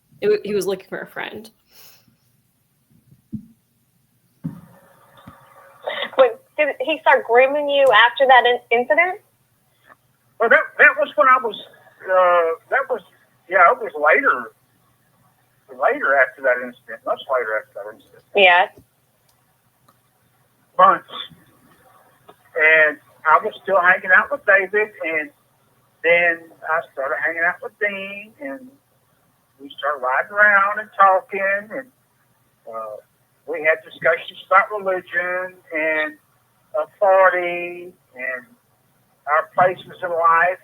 [SPEAKER 2] He was looking for a friend.
[SPEAKER 4] Wait, did he start grooming you after that incident?
[SPEAKER 5] Well, that was when I was. It was later. Later after that incident, much later after that incident.
[SPEAKER 4] Yeah.
[SPEAKER 5] Months. And I was still hanging out with David, and then I started hanging out with Dean, and we started riding around and talking, and we had discussions about religion and authority and our places in life.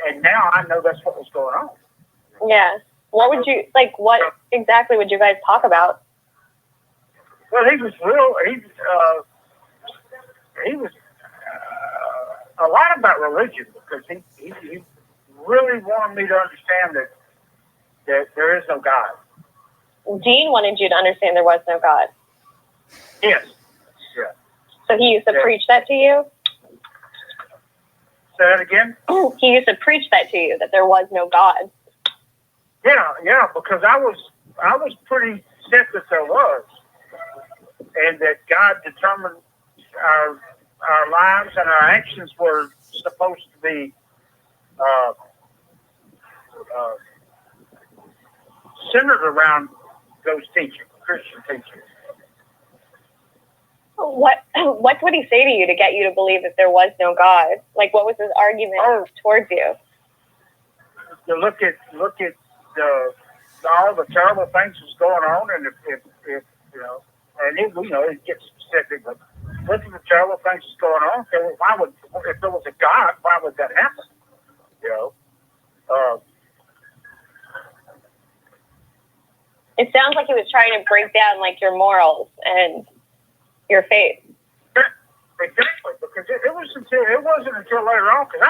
[SPEAKER 5] And now I know that's what was going on.
[SPEAKER 4] Yeah. What would you, like, what exactly would you guys talk about?
[SPEAKER 5] Well, he was a lot about religion, because he really wanted me to understand that there is no God.
[SPEAKER 4] Dean wanted you to understand there was no God.
[SPEAKER 5] Yes. Yeah.
[SPEAKER 4] So he used to preach that to you?
[SPEAKER 5] Say that again?
[SPEAKER 4] He used to preach that to you, that there was no God.
[SPEAKER 5] Yeah, because I was pretty set that there was, and that God determined our lives, and our actions were supposed to be centered around those teachings, Christian teachings.
[SPEAKER 4] What would he say to you to get you to believe that there was no God? Like, what was his argument towards you?
[SPEAKER 5] To look at all the terrible things that's going on, and if you know, and it gets specific, but look at the terrible things that's going on. So if there was a God, why would that happen? You know.
[SPEAKER 4] It sounds like he was trying to break down like your morals and your faith.
[SPEAKER 5] Exactly, because it wasn't until later on, because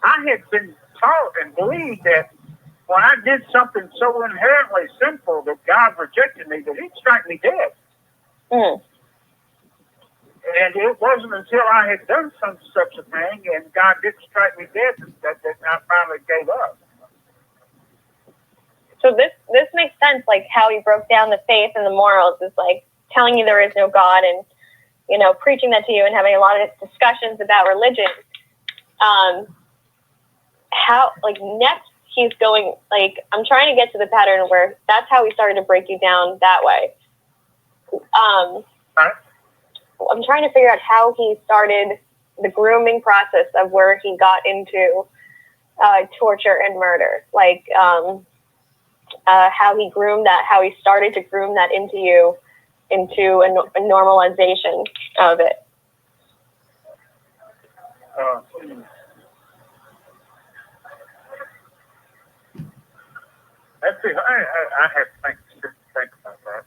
[SPEAKER 5] I had been taught and believed that when I did something so inherently sinful that God rejected me, that He'd strike me dead.
[SPEAKER 4] Mm.
[SPEAKER 5] And it wasn't until I had done such a thing and God didn't strike me dead that I finally gave up.
[SPEAKER 4] So this makes sense, like how he broke down the faith and the morals is like telling you there is no God, and preaching that to you and having a lot of discussions about religion. How, like, next he's going, like, I'm trying to get to the pattern where that's how he started to break you down that way. I'm trying to figure out how he started the grooming process of where he got into torture and murder. Like, how he groomed that, how he started to groom that into you, into a normalization of it.
[SPEAKER 5] I have to think about that.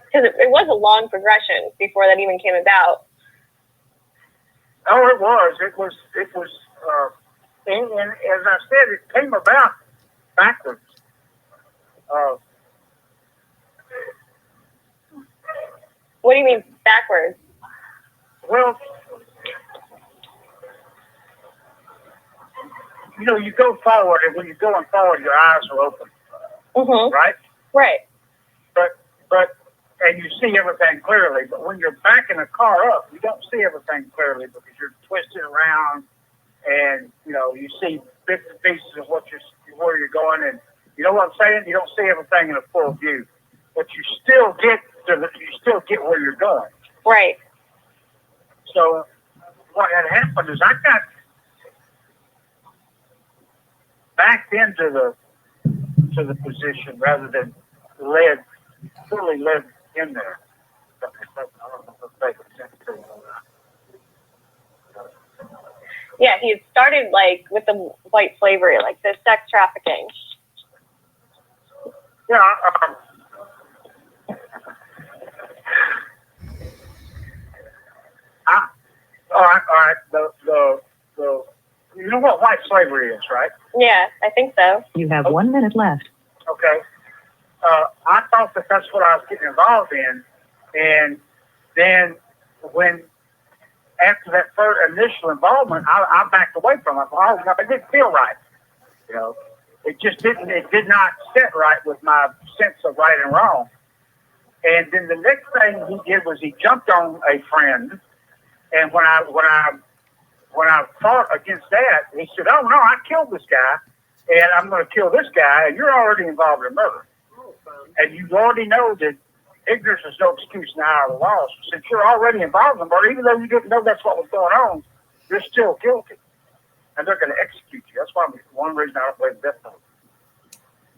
[SPEAKER 4] Because it was a long progression before that even came about.
[SPEAKER 5] Oh, it was. It was. And as I said, it came about backwards.
[SPEAKER 4] What do you mean backwards?
[SPEAKER 5] Well, you go forward, and when you're going forward, your eyes are open, right?
[SPEAKER 4] Right.
[SPEAKER 5] And you see everything clearly. But when you're backing a car up, you don't see everything clearly because you're twisting around, and you see bits and pieces of where you're going, and you know what I'm saying? You don't see everything in a full view, but you still get where you're going.
[SPEAKER 4] Right.
[SPEAKER 5] So what had happened is I got backed into the position rather than fully led in there.
[SPEAKER 4] Yeah, he had started like with the white slavery, like the sex trafficking.
[SPEAKER 5] Yeah. All right. You know what white slavery is, right?
[SPEAKER 4] Yeah, I think so.
[SPEAKER 6] You have 1 minute left.
[SPEAKER 5] Okay. I thought that's what I was getting involved in, and then after that first initial involvement, I backed away from it. Oh, no, it didn't feel right. It just didn't. It did not sit right with my sense of right and wrong. And then the next thing he did was he jumped on a friend, and when I fought against that, he said, "Oh no, I killed this guy, and I'm going to kill this guy, and you're already involved in murder, and you already know that ignorance is no excuse in the eye of the law. Since you're already involved in murder, even though you didn't know that's what was going on, you're still guilty. And they're going to execute you. That's one reason I don't believe death penalty.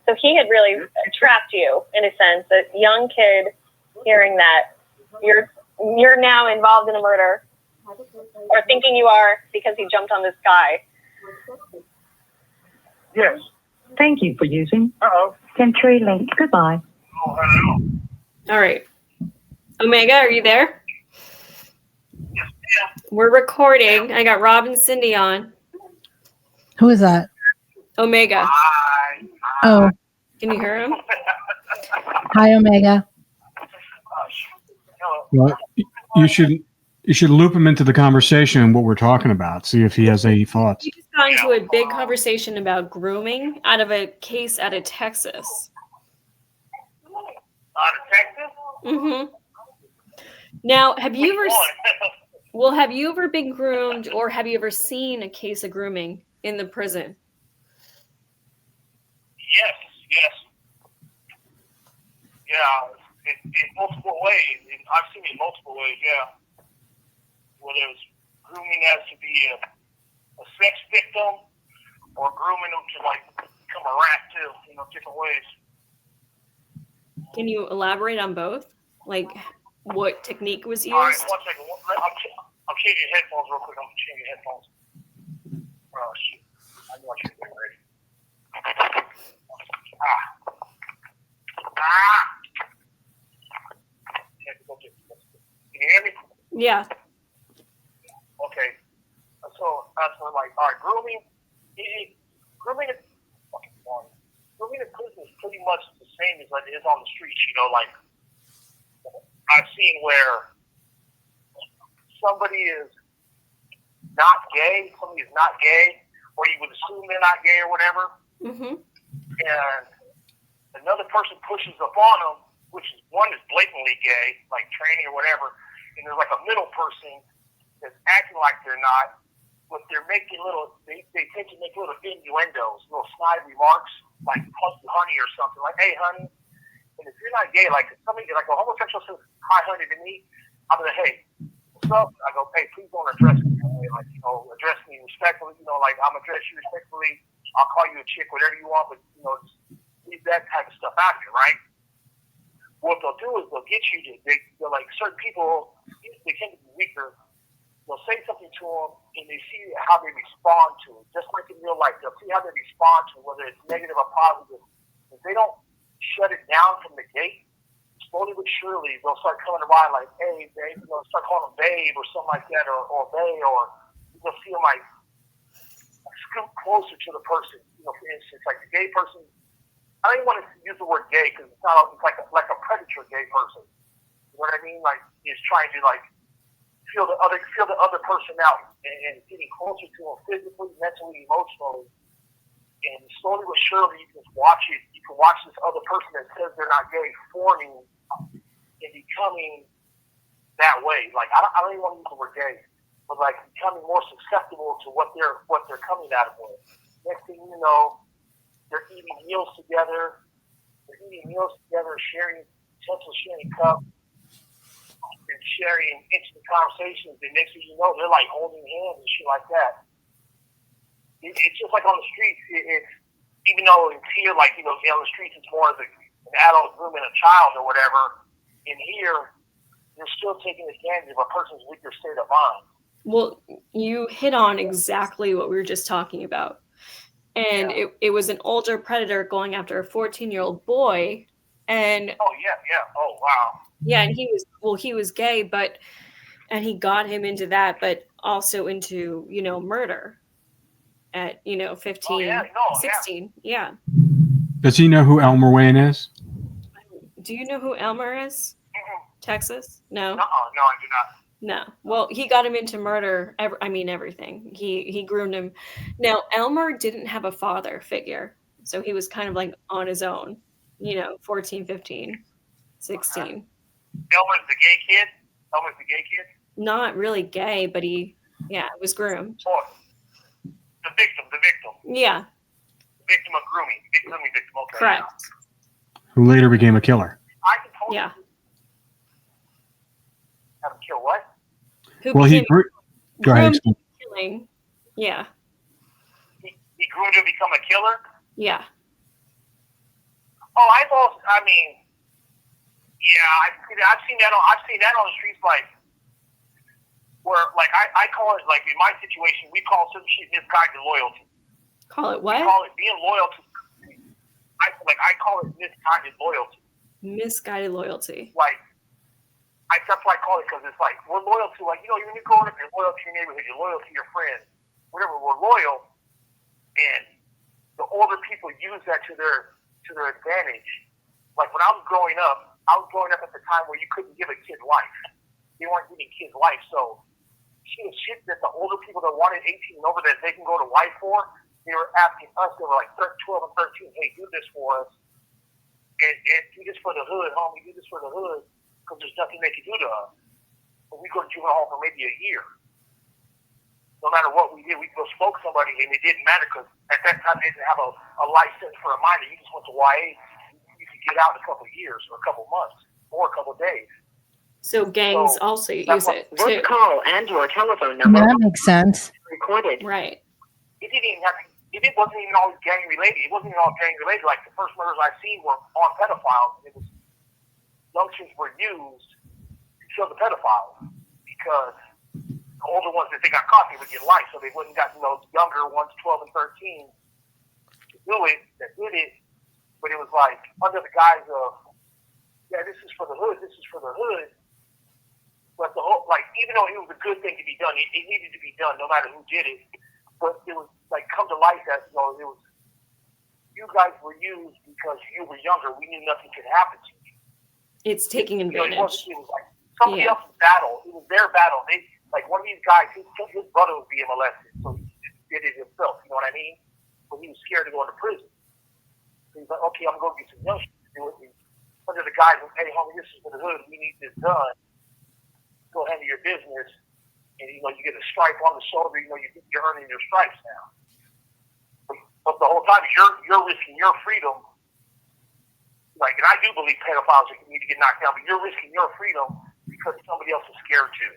[SPEAKER 4] So he had really trapped you, in a sense, a young kid hearing that you're now involved in a murder, or thinking you are because he jumped on this guy.
[SPEAKER 5] Yes.
[SPEAKER 6] Thank you for using CenturyLink. Goodbye.
[SPEAKER 5] Oh, hello.
[SPEAKER 2] All right. Omega, are you there? We're recording. I got Rob and Cindy on.
[SPEAKER 3] Who is that?
[SPEAKER 2] Omega.
[SPEAKER 5] Hi.
[SPEAKER 3] Oh,
[SPEAKER 2] Can you hear him?
[SPEAKER 3] hi, Omega.
[SPEAKER 1] Well, you should loop him into the conversation and what we're talking about. See if he has any thoughts.
[SPEAKER 2] We just got into a big conversation about grooming out of a case out of Texas.
[SPEAKER 5] Out of Texas?
[SPEAKER 2] Mm-hmm. Now, have you ever been groomed, or have you ever seen a case of grooming in the prison?
[SPEAKER 5] Yes. Yeah, in multiple ways. I've seen it in multiple ways, yeah. Whether it was grooming as to be a sex victim or grooming them to, like, become a rat, too, different ways.
[SPEAKER 2] Can you elaborate on both? Like, what technique was used?
[SPEAKER 5] All right, 1 second. I'm changing headphones real quick. I'm changing headphones. Oh, shit. I want you to get ready. Can you hear me?
[SPEAKER 2] Yeah.
[SPEAKER 5] Okay. So that's when, like, all right, grooming is fucking boring. Grooming in prison is pretty much the same as like it is on the streets. Like I've seen where somebody is not gay, or you would assume they're not gay or whatever, and another person pushes up on them, which is one is blatantly gay, like training or whatever, and there's like a middle person that's acting like they're not, but they're making they tend to make little innuendos, little snide remarks, like honey or something, like, hey, honey. And if you're not gay, like somebody, like a homosexual says, hi, honey, to me, I'm like, hey, what's up? I go, hey, please don't address me that way. Like, address me respectfully. Like, I'm address you respectfully. I'll call you a chick, whatever you want, but, just leave that type of stuff out of it, right? What they'll do is they'll get you to, they're like, certain people, they tend to be weaker. They'll say something to them, and they see how they respond to it. Just like in real life, they'll see how they respond to it, whether it's negative or positive. If they don't shut it down from the gate, slowly but surely, they'll start coming around like, hey, babe, start calling them babe or something like that, or bae, or you'll see them like scoot closer to the person. For instance, like the gay person, I don't even want to use the word gay because it's like a predator gay person. You know what I mean? Like he's trying to like feel the other person out and getting closer to them physically, mentally, emotionally. And slowly but surely, you can watch it. You can watch this other person that says they're not gay forming and becoming that way. Like I don't even want to use the word gay, but like becoming more susceptible to what they're coming out of with. Next thing you know, they're eating meals together. Sharing cups, and sharing intimate conversations. And next thing you know, they're like holding hands and shit like that. It's just like on the streets. It's even though it's here, like on the streets, it's more as an adult grooming a child or whatever. In here, you're still taking advantage of a person's weaker state of mind.
[SPEAKER 2] Well, you hit on exactly what we were just talking about. And it was an older predator going after a 14-year-old boy. And
[SPEAKER 5] oh wow.
[SPEAKER 2] Yeah, and he was gay, and he got him into that, but also into, murder at, 15, 16. Yeah.
[SPEAKER 1] Does he know who Elmer Wayne is?
[SPEAKER 2] Do you know who Elmer is? Texas? No.
[SPEAKER 5] No, I do not.
[SPEAKER 2] No. Well, he got him into murder. Everything. He groomed him. Now, Elmer didn't have a father figure, so he was kind of like on his own, 14, 15, 16.
[SPEAKER 5] Elmer's the gay kid?
[SPEAKER 2] Not really gay, but he was groomed.
[SPEAKER 5] Oh, the victim.
[SPEAKER 2] Yeah.
[SPEAKER 5] The victim of grooming. Okay.
[SPEAKER 2] Correct.
[SPEAKER 1] Who later became a killer.
[SPEAKER 5] I can totally,
[SPEAKER 2] Yeah.
[SPEAKER 5] kill what?
[SPEAKER 2] Who
[SPEAKER 1] Well, he
[SPEAKER 2] became
[SPEAKER 1] go ahead.
[SPEAKER 2] groomed into killing. Yeah.
[SPEAKER 5] He grew to become a killer?
[SPEAKER 2] Yeah.
[SPEAKER 5] Oh, I've seen that on the streets, like, where, like, I call it, like, in my situation, we call certain shit misguided loyalty.
[SPEAKER 2] Call it what?
[SPEAKER 5] We call it being loyal to, I call it misguided loyalty.
[SPEAKER 2] Misguided loyalty.
[SPEAKER 5] Like, that's why I call it, because it's like, we're loyal to, like, you know, when you're growing up, you're loyal to your neighborhood, you're loyal to your friends, whatever, we're loyal, and the older people use that to their advantage. Like, when I was growing up at the time where you couldn't give a kid life. They weren't giving kids life, so shit that the older people that wanted 18 and over that they can go to life for, they were asking us, they were like 12 and 13, hey, do this for us, and do this for the hood, homie, do this for the hood, because there's nothing they can do to us. But we go to juvenile hall for maybe a year. No matter what we did, we go smoke somebody, and it didn't matter, because at that time they didn't have a license for a minor. You just went to YA, you could get out in a couple of years, or a couple of months, or a couple of days.
[SPEAKER 2] So gangs also use it too.
[SPEAKER 6] This call and your telephone number
[SPEAKER 3] That makes sense.
[SPEAKER 6] recorded.
[SPEAKER 2] Right.
[SPEAKER 5] It wasn't even always gang related. It wasn't even all gang related. Like, the first murders I've seen were on pedophiles. It was youngsters were used to kill the pedophiles, because the older ones, if they got caught, they would get life, so they wouldn't got those younger ones, 12 and 13, to do it, that did it. But it was like under the guise of, yeah, this is for the hood, this is for the hood. But the whole, like, even though it was a good thing to be done, it needed to be done no matter who did it. But it was like come to light that, you know, it was, you guys were used because you were younger. We knew nothing could happen to you.
[SPEAKER 2] It's taking advantage.
[SPEAKER 5] It was like somebody else's battle. It was their battle. Like, one of these guys, his brother was being molested, so he did it himself. You know what I mean? But he was scared to go into prison. So he's like, okay, I'm going to get some young shit to do it. Under the guise of, hey, homie, this is for the hood. We need this done. Go handle your business, and you know you get a stripe on the shoulder. You know you're earning your stripes now. But the whole time you're risking your freedom. Like, and I do believe pedophiles need to get knocked down, but you're risking your freedom because somebody else is scared to.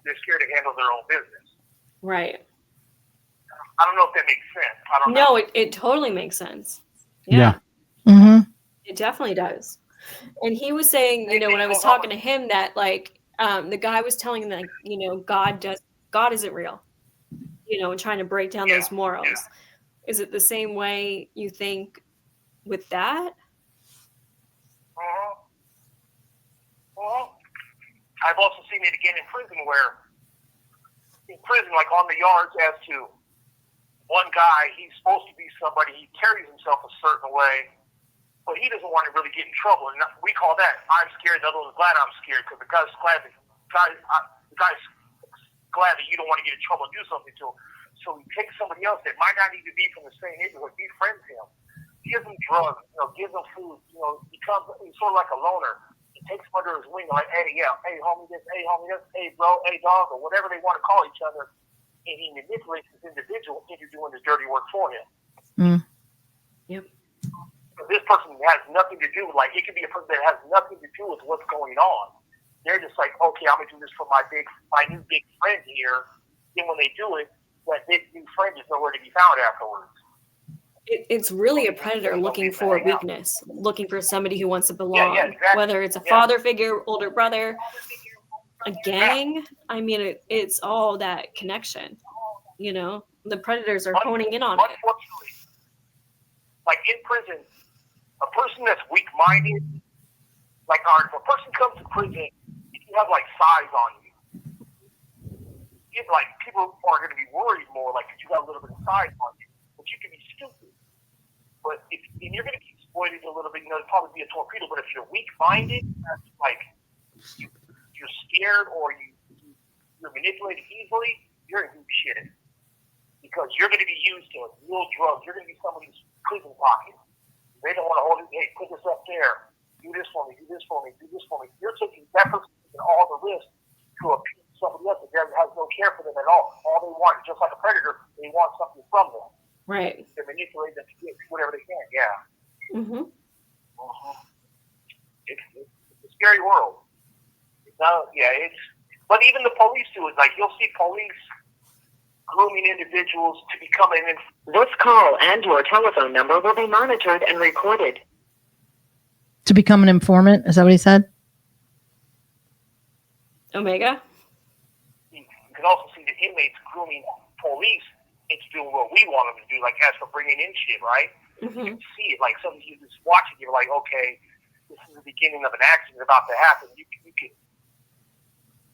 [SPEAKER 5] They're scared to handle their own business.
[SPEAKER 2] Right.
[SPEAKER 5] I don't know if that makes sense. I don't know.
[SPEAKER 2] No, it totally makes sense.
[SPEAKER 1] Yeah.
[SPEAKER 3] Mm-hmm.
[SPEAKER 2] It definitely does. And he was saying, you know, when I was talking to him that, like, the guy was telling him that, you know, God isn't real, you know, and trying to break down those morals. Yeah. Is it the same way you think with that?
[SPEAKER 5] I've also seen it again in prison, where like on the yards, as to one guy, he's supposed to be somebody, he carries himself a certain way, but he doesn't want to really get in trouble. And we call that, I'm scared. The other one's glad I'm scared, because the guy's glad that you don't want to get in trouble and do something to him. So he takes somebody else that might not even be from the same neighborhood, befriends him, gives him drugs, you know, gives him food, you know, he's sort of like a loner. He takes him under his wing, like, hey, yeah, hey, homie this, hey, homie this, hey, bro, hey, dog, or whatever they want to call each other. And he manipulates this individual into doing his dirty work for him.
[SPEAKER 3] Mm.
[SPEAKER 2] Yep.
[SPEAKER 5] This person has nothing to do with, like, it could be a person that has nothing to do with what's going on. They're just like, okay, I'm gonna do this for my new big friend here. Then when they do it, that big new friend is nowhere to be found afterwards.
[SPEAKER 2] It's really a predator looking for weakness, looking for somebody who wants to belong.
[SPEAKER 5] Yeah, exactly.
[SPEAKER 2] Whether it's a father figure, older brother, a gang. I mean, it's all that connection. You know, the predators are honing in on it.
[SPEAKER 5] Unfortunately, like in prison, a person that's weak-minded, like, if a person comes to prison, if you have like size on you, like, people are going to be worried more, like, if you got a little bit of size on you, but you can be stupid. But and you're going to be exploited a little bit, you know, it'll probably be a torpedo. But if you're weak-minded, like you're scared or you're manipulated easily, you're in deep shit. Because you're going to be used to real drugs. You're going to be somebody's prison pocket. They don't want to hold it. Hey, put this up there. Do this for me. Do this for me. Do this for me. You're taking that person and all the risk to appease somebody else that has no care for them at all. All they want, just like a predator, they want something from them.
[SPEAKER 2] Right.
[SPEAKER 5] They manipulate them to get whatever they can. Yeah.
[SPEAKER 2] Mm-hmm.
[SPEAKER 5] It's a scary world. It's not, yeah,
[SPEAKER 7] But even the police do it. Like, you'll see police grooming individuals to become an
[SPEAKER 8] This call and your telephone number will be monitored and recorded.
[SPEAKER 3] To become an informant? Is that what he said?
[SPEAKER 2] Omega?
[SPEAKER 7] You can also see the inmates grooming police into doing what we want them to do, like as for bringing in shit, right?
[SPEAKER 2] Mm-hmm.
[SPEAKER 7] You can see it, like something you just watch it, you're like, okay, this is the beginning of an accident about to happen. You can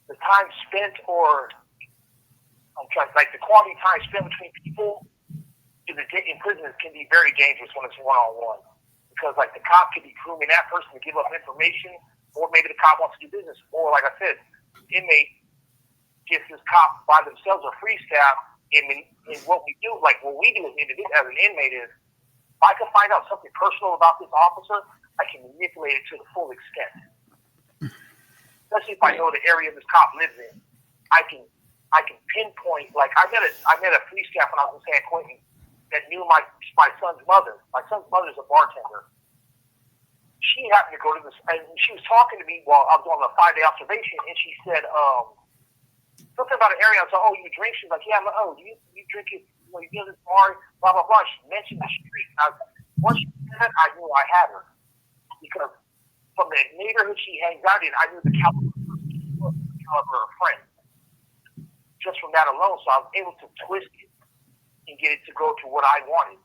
[SPEAKER 7] the time spent, or I'm trying, like the quality time spent between people in prison can be very dangerous when it's one-on-one, because like the cop could be grooming that person to give up information, or maybe the cop wants to do business, or like I said, inmate gets this cop by themselves or free staff. And what we do, like what we do as an inmate is, if I can find out something personal about this officer, I can manipulate it to the full extent. Especially if I know the area this cop lives in, I can pinpoint. Like I met a free staff when I was in San Quentin that knew my son's mother. My son's mother's a bartender. She happened to go to this, and she was talking to me while I was on a 5-day observation, and she said something about an area. I was like, "Oh, you drink?" She's like, "Yeah." I'm like, "Oh, do you drink it? You go to this bar?" Blah blah blah. She mentioned the street. Once she said that, I knew I had her, because from the neighborhood she hangs out in, I knew the caliber of her friend. Just from that alone, so I was able to twist it and get it to go to what I wanted.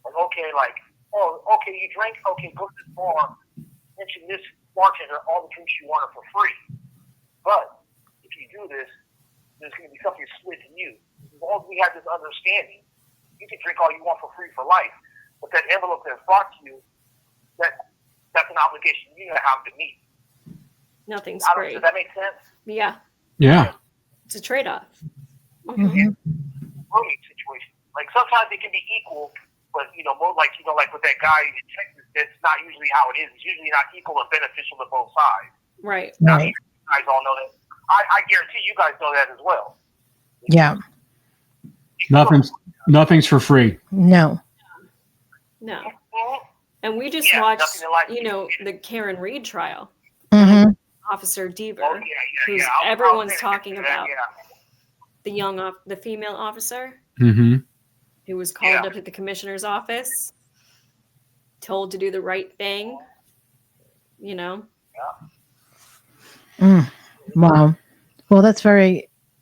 [SPEAKER 7] And okay, like, oh, okay, you drink? Okay, go to this bar, mention this bartender, all the drinks you want are for free. But if you do this, there's going to be something slid to you. As long as we have this understanding, you can drink all you want for free for life. But that envelope that's brought to you, that's an obligation you have to meet.
[SPEAKER 2] Nothing's free.
[SPEAKER 7] Does that make sense?
[SPEAKER 2] Yeah.
[SPEAKER 1] Yeah.
[SPEAKER 2] It's a trade-off.
[SPEAKER 3] Mm-hmm.
[SPEAKER 7] Rooming situation. Like sometimes it can be equal, but like with that guy in Texas, that's not usually how it is. It's usually not equal and beneficial to both sides.
[SPEAKER 2] Right.
[SPEAKER 7] Now, you guys all know that. I guarantee you guys know that as well.
[SPEAKER 3] Yeah.
[SPEAKER 1] Nothing's for free.
[SPEAKER 3] No.
[SPEAKER 2] No.
[SPEAKER 7] Mm-hmm.
[SPEAKER 2] And we just watched, the Karen Reed trial.
[SPEAKER 3] Mm-hmm.
[SPEAKER 2] Officer Deaver,
[SPEAKER 7] Oh,
[SPEAKER 2] who's everyone's talking about. The female officer
[SPEAKER 1] Mm-hmm.
[SPEAKER 2] who was called up at the commissioner's office, told to do the right thing.
[SPEAKER 3] Wow. Well, that's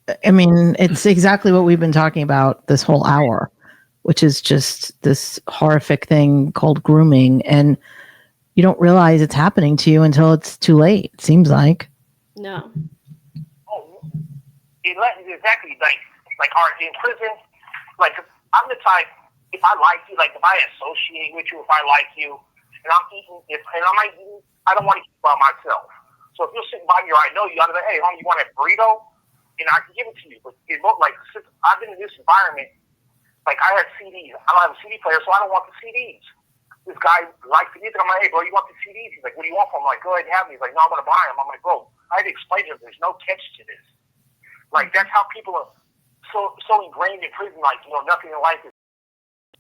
[SPEAKER 3] it's exactly what we've been talking about this whole hour, which is just this horrific thing called grooming. And you don't realize it's happening to you until it's too late, it seems like.
[SPEAKER 2] No.
[SPEAKER 7] Oh, exactly. Like in prison, like I'm the type, if I like you, like if I associate with you, if I like you, and I'm eating, I don't want to eat by myself. So if you're sitting by me or I know you, I'm like, hey, homie, you want a burrito? And I can give it to you. But since I've been in this environment, like I had CDs. I don't have a CD player, so I don't want the CDs. This guy likes the music. I'm like, hey, bro, you want the CDs? He's like, what do you want from them? I'm like, go ahead and have them. He's like, no, I'm going to buy them. I'm like, bro, I had to explain to him there's no catch to this. Like, that's how people are so ingrained in prison, like, nothing in life is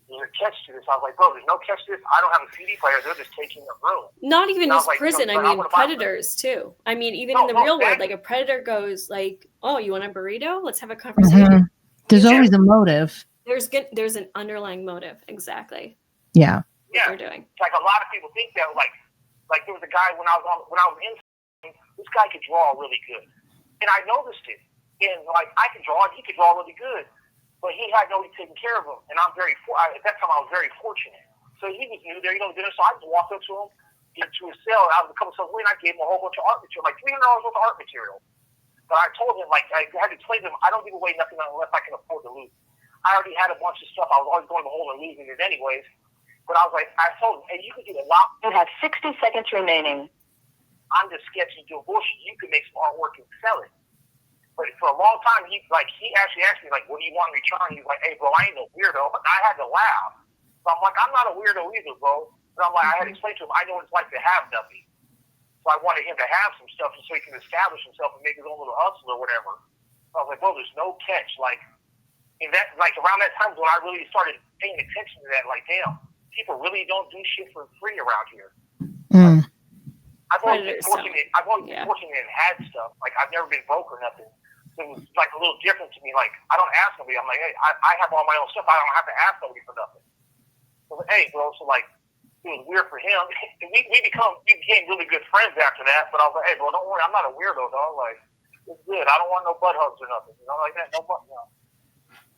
[SPEAKER 7] there's a catch to this. I was like, bro, there's no catch to this. I don't have a CD player. They're just taking the room.
[SPEAKER 2] Not even just prison. I mean, predators, too. I mean, even in the real world, like a predator goes like, oh, you want a burrito? Let's have a conversation.
[SPEAKER 3] Mm-hmm. There's always a motive.
[SPEAKER 2] There's an underlying motive. Exactly.
[SPEAKER 3] Yeah.
[SPEAKER 7] Yeah.
[SPEAKER 2] They're doing.
[SPEAKER 7] Like a lot of people think that, like there was a guy when I was in, this guy could draw really good. And I noticed it. And like I could draw, and he could draw really good. But he had nobody taking care of him, and at that time I was very fortunate. So he was new there, dinner. So I just walked up to him, get to his cell. I was a couple of away, and I gave him a whole bunch of art material, like $300 worth of art material. But I told him, like, I had to explain to him, I don't give away nothing unless I can afford to lose. I already had a bunch of stuff. I was always going to hold and losing it anyways. But I was like, I told him, hey, you can get a lot.
[SPEAKER 8] You have 60 seconds remaining.
[SPEAKER 7] I'm just sketching, doing bullshit. You can make some artwork and sell it. But for a long time, he actually asked me, like, what do you want in return? He's like, hey, bro, I ain't no weirdo. But I had to laugh. So I'm like, I'm not a weirdo either, bro. But I'm like, I had to explain to him, I know what it's like to have nothing. So I wanted him to have some stuff so he can establish himself and make his own little hustle or whatever. So I was like, bro, there's no catch. Like, around that time when I really started paying attention to that, like, damn, people really don't do shit for free around here.
[SPEAKER 3] Mm.
[SPEAKER 7] I always been
[SPEAKER 2] Predators
[SPEAKER 7] fortunate. I've always
[SPEAKER 2] Yeah.
[SPEAKER 7] been fortunate and had stuff. Like I've never been broke or nothing. So it was like a little different to me. Like I don't ask nobody. I'm like, hey, I have all my own stuff. I don't have to ask nobody for nothing. So hey, bro. So like, it was weird for him. we became really good friends after that. But I was like, hey, bro, don't worry. I'm not a weirdo, dog. Like it's good. I don't want no butt hugs or nothing. You know, like that. No butt. No.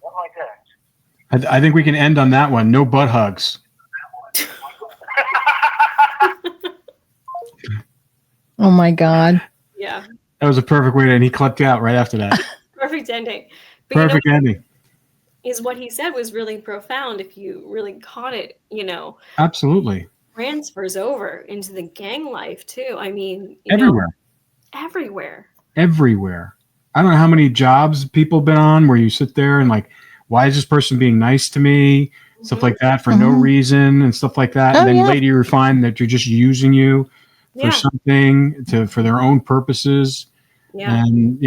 [SPEAKER 7] Nothing like that.
[SPEAKER 1] I think we can end on that one. No butt hugs.
[SPEAKER 3] Oh my God.
[SPEAKER 2] Yeah.
[SPEAKER 1] That was a perfect way to end. He clipped out right after that.
[SPEAKER 2] Perfect ending. But
[SPEAKER 1] Perfect ending.
[SPEAKER 2] Is what he said was really profound if you really caught it,
[SPEAKER 1] Absolutely.
[SPEAKER 2] transfers over into the gang life too. I mean,
[SPEAKER 1] Everywhere.
[SPEAKER 2] Everywhere.
[SPEAKER 1] I don't know how many jobs people have been on where you sit there and like, why is this person being nice to me? Stuff like that for no reason and stuff like that.
[SPEAKER 3] Oh,
[SPEAKER 1] And then
[SPEAKER 3] yeah.
[SPEAKER 1] later you find that you're just using you for
[SPEAKER 2] Yeah.
[SPEAKER 1] something for their own purposes.
[SPEAKER 2] Yeah.
[SPEAKER 1] And,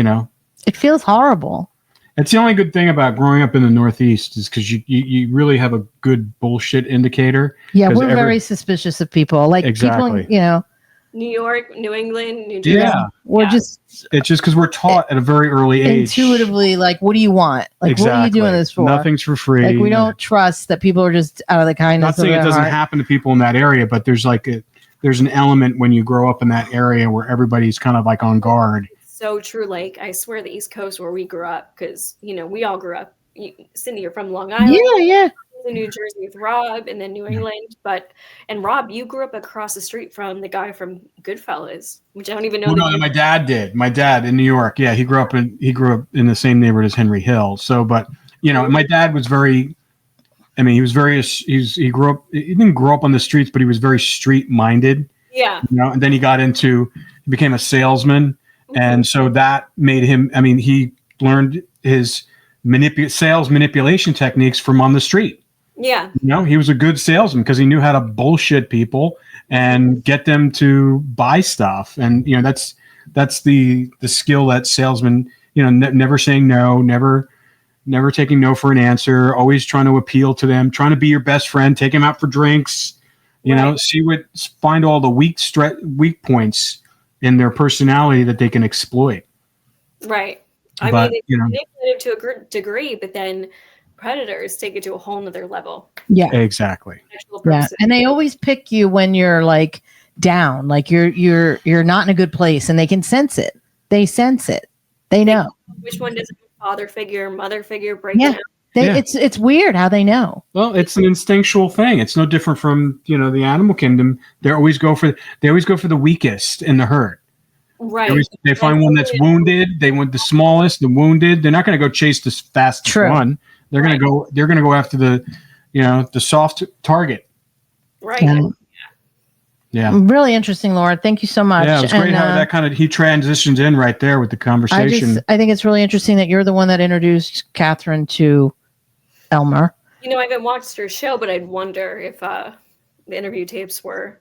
[SPEAKER 3] It feels horrible.
[SPEAKER 1] it's the only good thing about growing up in the Northeast is because you really have a good bullshit indicator.
[SPEAKER 3] Yeah, we're very suspicious of people. Like
[SPEAKER 1] Exactly.
[SPEAKER 3] people,
[SPEAKER 2] New York, New England, New Jersey.
[SPEAKER 1] Yeah.
[SPEAKER 3] we're just
[SPEAKER 1] It's just because we're taught at a very early age.
[SPEAKER 3] intuitively like, what do you want? Like, what are you doing this for?
[SPEAKER 1] Nothing's for free.
[SPEAKER 3] Like, we don't trust that people are just out of the kindness
[SPEAKER 1] Not saying
[SPEAKER 3] of
[SPEAKER 1] it
[SPEAKER 3] their
[SPEAKER 1] doesn't
[SPEAKER 3] heart.
[SPEAKER 1] happen to people in that area, but there's there's an element when you grow up in that area where everybody's kind of like on guard.
[SPEAKER 2] So true. Like, I swear the East Coast where we grew up, because, we all grew up. Cindy, you're from Long Island.
[SPEAKER 3] Yeah.
[SPEAKER 2] In New Jersey with Rob, and then New England. And Rob, you grew up across the street from the guy from Goodfellas, which I don't even know.
[SPEAKER 1] Well, no, my dad did. My dad in New York. Yeah, he grew up in the same neighborhood as Henry Hill. So, but my dad was very. I mean, he was very. He grew up. He didn't grow up on the streets, but he was very street minded.
[SPEAKER 2] Yeah.
[SPEAKER 1] And then he became a salesman, and so that made him. I mean, he learned his sales manipulation techniques from on the street.
[SPEAKER 2] Yeah.
[SPEAKER 1] He was a good salesman because he knew how to bullshit people and get them to buy stuff. And, that's the skill that salesman, never saying no, never taking no for an answer, always trying to appeal to them, trying to be your best friend, take them out for drinks, find all the weak points in their personality that they can exploit.
[SPEAKER 2] Right. I mean, they manipulate it to a degree, but then predators take it to a whole nother level.
[SPEAKER 3] Yeah,
[SPEAKER 1] exactly.
[SPEAKER 3] Yeah, and they always pick you when you're like down, like you're not in a good place, and they can sense it. They sense it. They know
[SPEAKER 2] which one doesn't have a father figure, mother figure breaking out.
[SPEAKER 3] It's weird how they know.
[SPEAKER 1] Well, it's an instinctual thing. It's no different from the animal kingdom. They always go for the weakest in the herd.
[SPEAKER 2] Right.
[SPEAKER 1] They find one that's wounded. They want the smallest, the wounded. They're not going to go chase the fastest one. They're going to go. They're going to go after the soft target.
[SPEAKER 2] Right.
[SPEAKER 1] Yeah.
[SPEAKER 3] Really interesting, Laura. Thank you so much.
[SPEAKER 1] Yeah, it was great how he transitions in right there with the conversation.
[SPEAKER 3] I think it's really interesting that you're the one that introduced Catherine to Elmer.
[SPEAKER 2] I haven't watched her show, but I'd wonder if the interview tapes were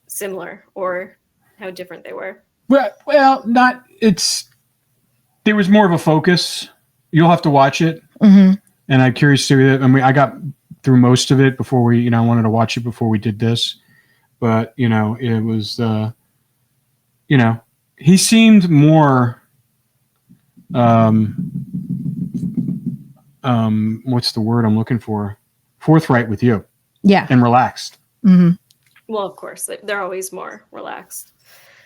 [SPEAKER 2] similar or how different they were.
[SPEAKER 1] Well, not. There was more of a focus. You'll have to watch it.
[SPEAKER 3] Mm-hmm.
[SPEAKER 1] And I'm curious to. I mean, I got through most of it before we. I wanted to watch it before we did this, but it was. He seemed more. What's the word I'm looking for? Forthright with you.
[SPEAKER 3] Yeah.
[SPEAKER 1] And relaxed.
[SPEAKER 3] Mm-hmm.
[SPEAKER 2] Well, of course, they're always more relaxed.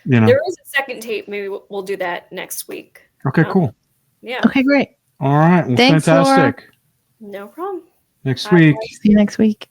[SPEAKER 1] There
[SPEAKER 2] is a second tape. Maybe we'll do that next week.
[SPEAKER 1] Okay, cool.
[SPEAKER 2] Yeah.
[SPEAKER 3] Okay, great.
[SPEAKER 1] All right. Well,
[SPEAKER 3] thanks,
[SPEAKER 1] fantastic.
[SPEAKER 2] Laura. No problem.
[SPEAKER 1] Next week.
[SPEAKER 3] See you next week.